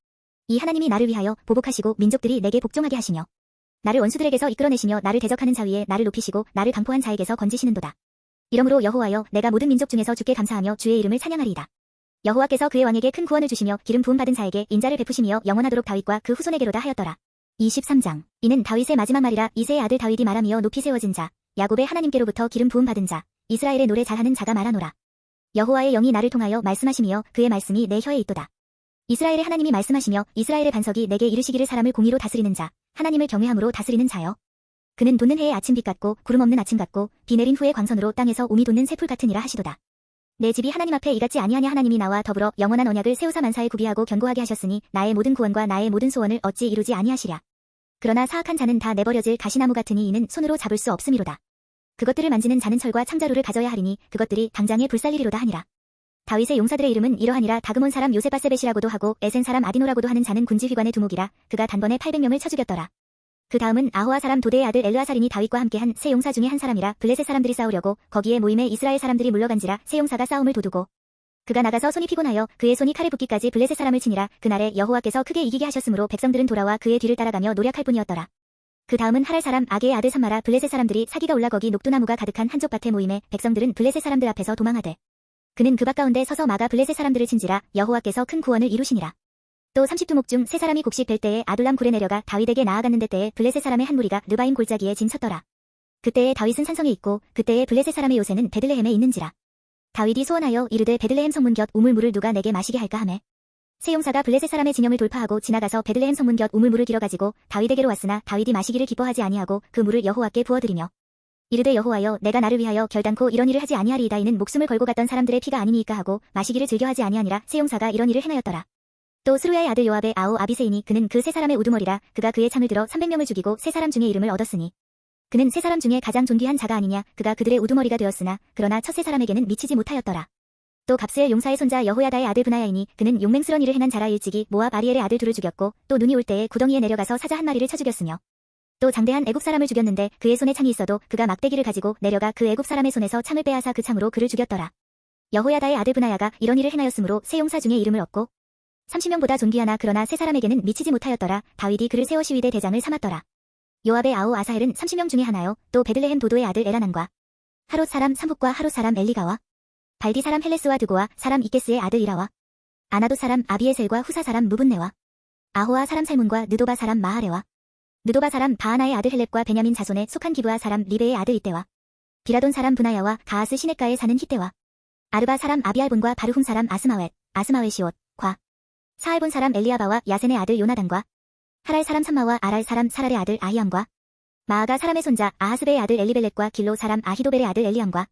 이 하나님이 나를 위하여 보복하시고 민족들이 내게 복종하게 하시며 나를 원수들에게서 이끌어내시며 나를 대적하는 자 위에 나를 높이시고 나를 강포한 자에게서 건지시는도다. 이러므로 여호와여 내가 모든 민족 중에서 주께 감사하며 주의 이름을 찬양하리이다. 여호와께서 그의 왕에게 큰 구원을 주시며 기름 부음 받은 자에게 인자를 베푸시며 영원하도록 다윗과 그 후손에게로다 하였더라. 23장. 이는 다윗의 마지막 말이라. 이새의 아들 다윗이 말하며 높이 세워진 자 야곱의 하나님께로부터 기름 부음 받은 자 이스라엘의 노래 잘하는 자가 말하노라. 여호와의 영이 나를 통하여 말씀하시며 그의 말씀이 내 혀에 있도다. 이스라엘의 하나님이 말씀하시며 이스라엘의 반석이 내게 이르시기를 사람을 공의로 다스리는 자 하나님을 경외함으로 다스리는 자여. 그는 돋는 해의 아침빛 같고 구름 없는 아침 같고 비 내린 후의 광선으로 땅에서 오미 돋는 새풀 같으니라 하시도다. 내 집이 하나님 앞에 이같지 아니하냐. 하나님이 나와 더불어 영원한 언약을 세우사 만사에 구비하고 견고하게 하셨으니 나의 모든 구원과 나의 모든 소원을 어찌 이루지 아니하시랴. 그러나 사악한 자는 다 내버려질 가시나무 같으니 이는 손으로 잡을 수 없음이로다. 그것들을 만지는 자는 철과 창자루를 가져야 하리니 그것들이 당장에 불살리리로다 하니라. 다윗의 용사들의 이름은 이러하니라. 다그몬 사람 요세바세벳이라고도 하고 에센 사람 아디노라고도 하는 자는 군지휘관의 두목이라. 그가 단번에 800명을 쳐 죽였더라. 그 다음은 아호와 사람 도대의 아들 엘르아살인이 다윗과 함께한 세 용사 중에 한 사람이라. 블레셋 사람들이 싸우려고 거기에 모임에 이스라엘 사람들이 물러간지라. 세 용사가 싸움을 도두고 그가 나가서 손이 피곤하여 그의 손이 칼에 붙기까지 블레셋 사람을 치니라. 그날에 여호와께서 크게 이기게 하셨으므로 백성들은 돌아와 그의 뒤를 따라가며 노력할 뿐이었더라. 그 다음은 하랄 사람 아게의 아들 삼마라. 블레셋 사람들이 사기가 올라 거기 녹두나무가 가득한 한쪽 밭에 모임에 백성들은 블레셋 사람들 앞에서 도망하되 그는 그 밭 가운데 서서 마가 블레셋 사람들을 친지라. 여호와께서 큰 구원을 이루시니라. 또 30두목 중 세 사람이 곡식 벨 때에 아둘람 굴에 내려가 다윗에게 나아갔는데 때에 블레셋 사람의 한 무리가 르바임 골짜기에 진쳤더라. 그때에 다윗은 산성에 있고 그때에 블레셋 사람의 요새는 베들레헴에 있는지라. 다윗이 소원하여 이르되 베들레헴 성문 곁 우물물을 누가 내게 마시게 할까 하매 세 용사가 블레셋 사람의 진영을 돌파하고 지나가서 베들레헴 성문 곁 우물물을 길어가지고 다윗에게로 왔으나 다윗이 마시기를 기뻐하지 아니하고 그 물을 여호와께 부어드리며 이르되 여호와여 내가 나를 위하여 결단코 이런 일을 하지 아니하리이다. 이는 목숨을 걸고 갔던 사람들의 피가 아니니이까 하고 마시기를 즐겨하지 아니하니라. 세 용사가 이런 일을 행하였더라. 또 스루야의 아들 요압의 아우 아비세이니 그는 그 세 사람의 우두머리라. 그가 그의 창을 들어 300명을 죽이고 세 사람 중에 이름을 얻었으니 그는 세 사람 중에 가장 존귀한 자가 아니냐. 그가 그들의 우두머리가 되었으나 그러나 첫 세 사람에게는 미치지 못하였더라. 또 갑스의 용사의 손자 여호야다의 아들 브나야이니 그는 용맹스런 일을 행한 자라. 일찍이 모압 아리엘의 아들 둘을 죽였고 또 눈이 올 때에 구덩이에 내려가서 사자 한 마리를 쳐 죽였으며 또 장대한 애굽 사람을 죽였는데 그의 손에 창이 있어도 그가 막대기를 가지고 내려가 그 애굽 사람의 손에서 창을 빼앗아 그 창으로 그를 죽였더라. 여호야다의 아들 브나야가 이런 일을 행하였으므로 세 용사 중에 이름을 얻고 30명보다 존귀하나 그러나 세 사람에게는 미치지 못하였더라. 다윗이 그를 세워 시위대 대장을 삼았더라. 요압의 아우 아사헬은 30명 중에 하나요. 또 베들레헴 도도의 아들 에라난과 하롯 사람 삼훅과 하롯 사람 엘리가와 발디 사람 헬레스와 드고와 사람 이게스의 아들 이라와 아나도 사람 아비에셀과 후사 사람 무분네와 아호아 사람 살문과 느도바 사람 마하레와 느도바 사람 바하나의 아들 헬렙과 베냐민 자손에 속한 기브아 사람 리베의 아들 이때와 비라돈 사람 브나야와 가하스 시냇가에 사는 히때와 아르바 사람 아비알본과 바르훔 사람 아스마웻 과 사알본 사람 엘리아바와 야센의 아들 요나단과 하랄 사람 삼마와 아랄 사람 사랄의 아들 아히암과 마아가 사람의 손자 아하스베의 아들 엘리벨렛과 길로 사람 아히도벨의 아들 엘리암과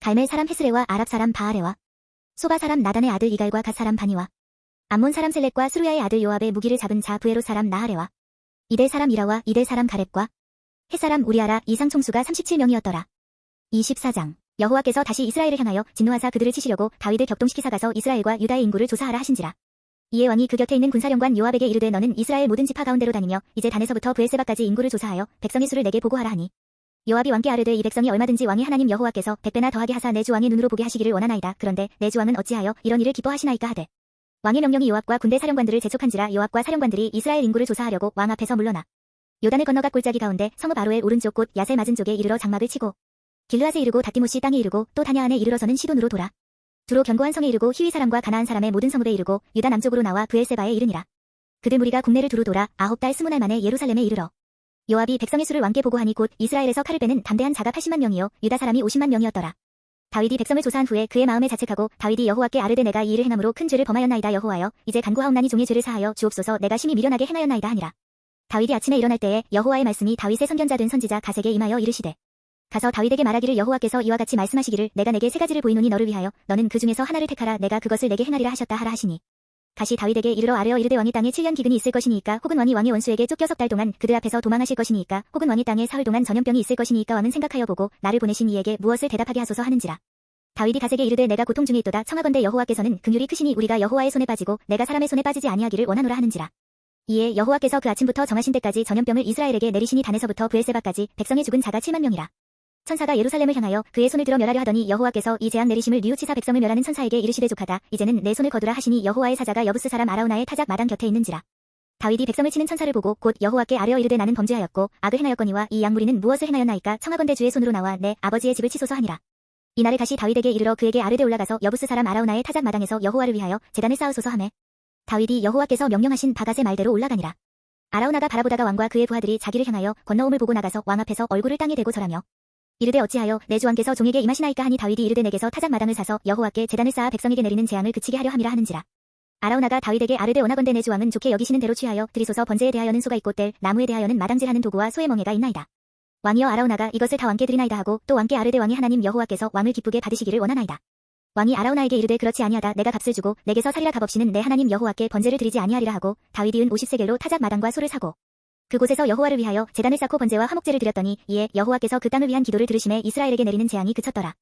갈멜 사람 헤스레와 아랍 사람 바하레와 소바 사람 나단의 아들 이갈과 갓 사람 바니와 암몬 사람 셀렛과 스루야의 아들 요압의 무기를 잡은 자 부에로 사람 나하레와 이델 사람 이라와 이델 사람 가렙과 헷 사람 우리아라. 이상 총수가 37명이었더라. 24장 여호와께서 다시 이스라엘을 향하여 진노하사 그들을 치시려고 다윗을 격동시키사 가서 이스라엘과 유다의 인구를 조사하라 하신지라. 이에 왕이 그 곁에 있는 군사령관 요압에게 이르되 너는 이스라엘 모든 지파 가운데로 다니며 이제 단에서부터 브엘세바까지 인구를 조사하여 백성의 수를 내게 보고하라 하니 요압이 왕께 아뢰되 이 백성이 얼마든지 왕의 하나님 여호와께서 100배나 더하게 하사 내 주 왕의 눈으로 보게 하시기를 원하나이다. 그런데 내 주 왕은 어찌하여 이런 일을 기뻐하시나이까 하되 왕의 명령이 요압과 군대 사령관들을 재촉한지라. 요압과 사령관들이 이스라엘 인구를 조사하려고 왕 앞에서 물러나 요단을 건너가 골짜기 가운데 성읍 아로엘 오른쪽 곳 야셀 맞은 쪽에 이르러 장막을 치고 길르앗에 이르고 다띠모시 땅에 이르고 또 다냐안에 이르러서는 시돈으로 돌아 두로 견고한 성에 이르고 히위 사람과 가나안 사람의 모든 성읍에 이르고 유다 남쪽으로 나와 브엘세바에 이르니라. 그들 무리가 국내를 두루 돌아 9달 20날 만에 예루살렘에 이르러 요압이 백성의 수를 왕께 보고하니 곧 이스라엘에서 칼을 빼는 담대한 자가 80만 명이요 유다 사람이 50만 명이었더라. 다윗이 백성을 조사한 후에 그의 마음에 자책하고 다윗이 여호와께 아뢰되 내가 이 일을 행함으로 큰 죄를 범하였나이다. 여호와여 이제 간구하옵나니 종의 죄를 사하여 주옵소서. 내가 심히 미련하게 행하였나이다 하니라. 다윗이 아침에 일어날 때에 여호와의 말씀이 다윗의 선견자 된 선지자 가세게 임하여 이르시되 가서 다윗에게 말하기를 여호와께서 이와 같이 말씀하시기를 내가 내게 세 가지를 보이노니 너를 위하여 너는 그 중에서 하나를 택하라. 내가 그것을 내게 행하리라 하셨다 하라 하시니 다시 다윗에게 이르러 아뢰어 이르되 왕이 땅에 7년 기근이 있을 것이니까 혹은 왕이 왕의 원수에게 쫓겨 석 달 동안 그들 앞에서 도망하실 것이니까 혹은 왕이 땅에 사흘 동안 전염병이 있을 것이니까 왕은 생각하여 보고 나를 보내신 이에게 무엇을 대답하게 하소서 하는지라. 다윗이 가세게 이르되 내가 고통 중에 있도다. 청하건대 여호와께서는 긍휼이 크시니 우리가 여호와의 손에 빠지고 내가 사람의 손에 빠지지 아니하기를 원하노라 하는지라. 이에 여호와께서 그 아침부터 정하신 때까지 전염병을 이스라엘에게 내리시니 단에서부터 브엘세바까지 백성이 죽은 자가 7만 명이라. 천사가 예루살렘을 향하여 그의 손을 들어 멸하려 하더니 여호와께서 이 재앙 내리심을 뉘우치사 백성을 멸하는 천사에게 이르시되 족하다. 이제는 내 손을 거두라 하시니 여호와의 사자가 여부스 사람 아라우나의 타작 마당 곁에 있는지라. 다윗이 백성을 치는 천사를 보고 곧 여호와께 아뢰어 이르되 나는 범죄하였고 악을 행하였거니와 이 양무리는 무엇을 행하였나이까. 청하건대 주의 손으로 나와 내 아버지의 집을 치소서 하니라. 이날에 다시 다윗에게 이르러 그에게 아뢰되 올라가서 여부스 사람 아라우나의 타작 마당에서 여호와를 위하여 제단을 쌓으소서 하매 다윗이 여호와께서 명령하신 바갓의 말대로 올라가니라. 아라우나가 바라보다가 왕과 그의 부하들이 자기를 향하여 건너옴을 보고 나가서 왕 앞에서 얼굴을 땅에 대고 절하며 이르되 어찌하여 내 주 왕께서 종에게 임하시나이까 하니 다윗이 이르되 내게서 타작 마당을 사서 여호와께 제단을 쌓아 백성에게 내리는 재앙을 그치게 하려 함이라 하는지라. 아라우나가 다윗에게 아뢰되 원하건대 내 주 왕은 좋게 여기시는 대로 취하여 드리소서. 번제에 대하여는 소가 있고 뗄 나무에 대하여는 마당질하는 도구와 소의 멍에가 있나이다. 왕이여 아라우나가 이것을 다 왕께 드리나이다 하고 또 왕께 아뢰되 왕이 하나님 여호와께서 왕을 기쁘게 받으시기를 원하나이다. 왕이 아라우나에게 이르되 그렇지 아니하다. 내가 값을 주고 내게서 살이라 값 없이는 내 하나님 여호와께 번제를 드리지 아니하리라 하고 다윗이 은 50세겔로 타작 마당과 소를 사고 그곳에서 여호와를 위하여 제단을 쌓고 번제와 화목제를 드렸더니 이에 여호와께서 그 땅을 위한 기도를 들으심에 이스라엘에게 내리는 재앙이 그쳤더라.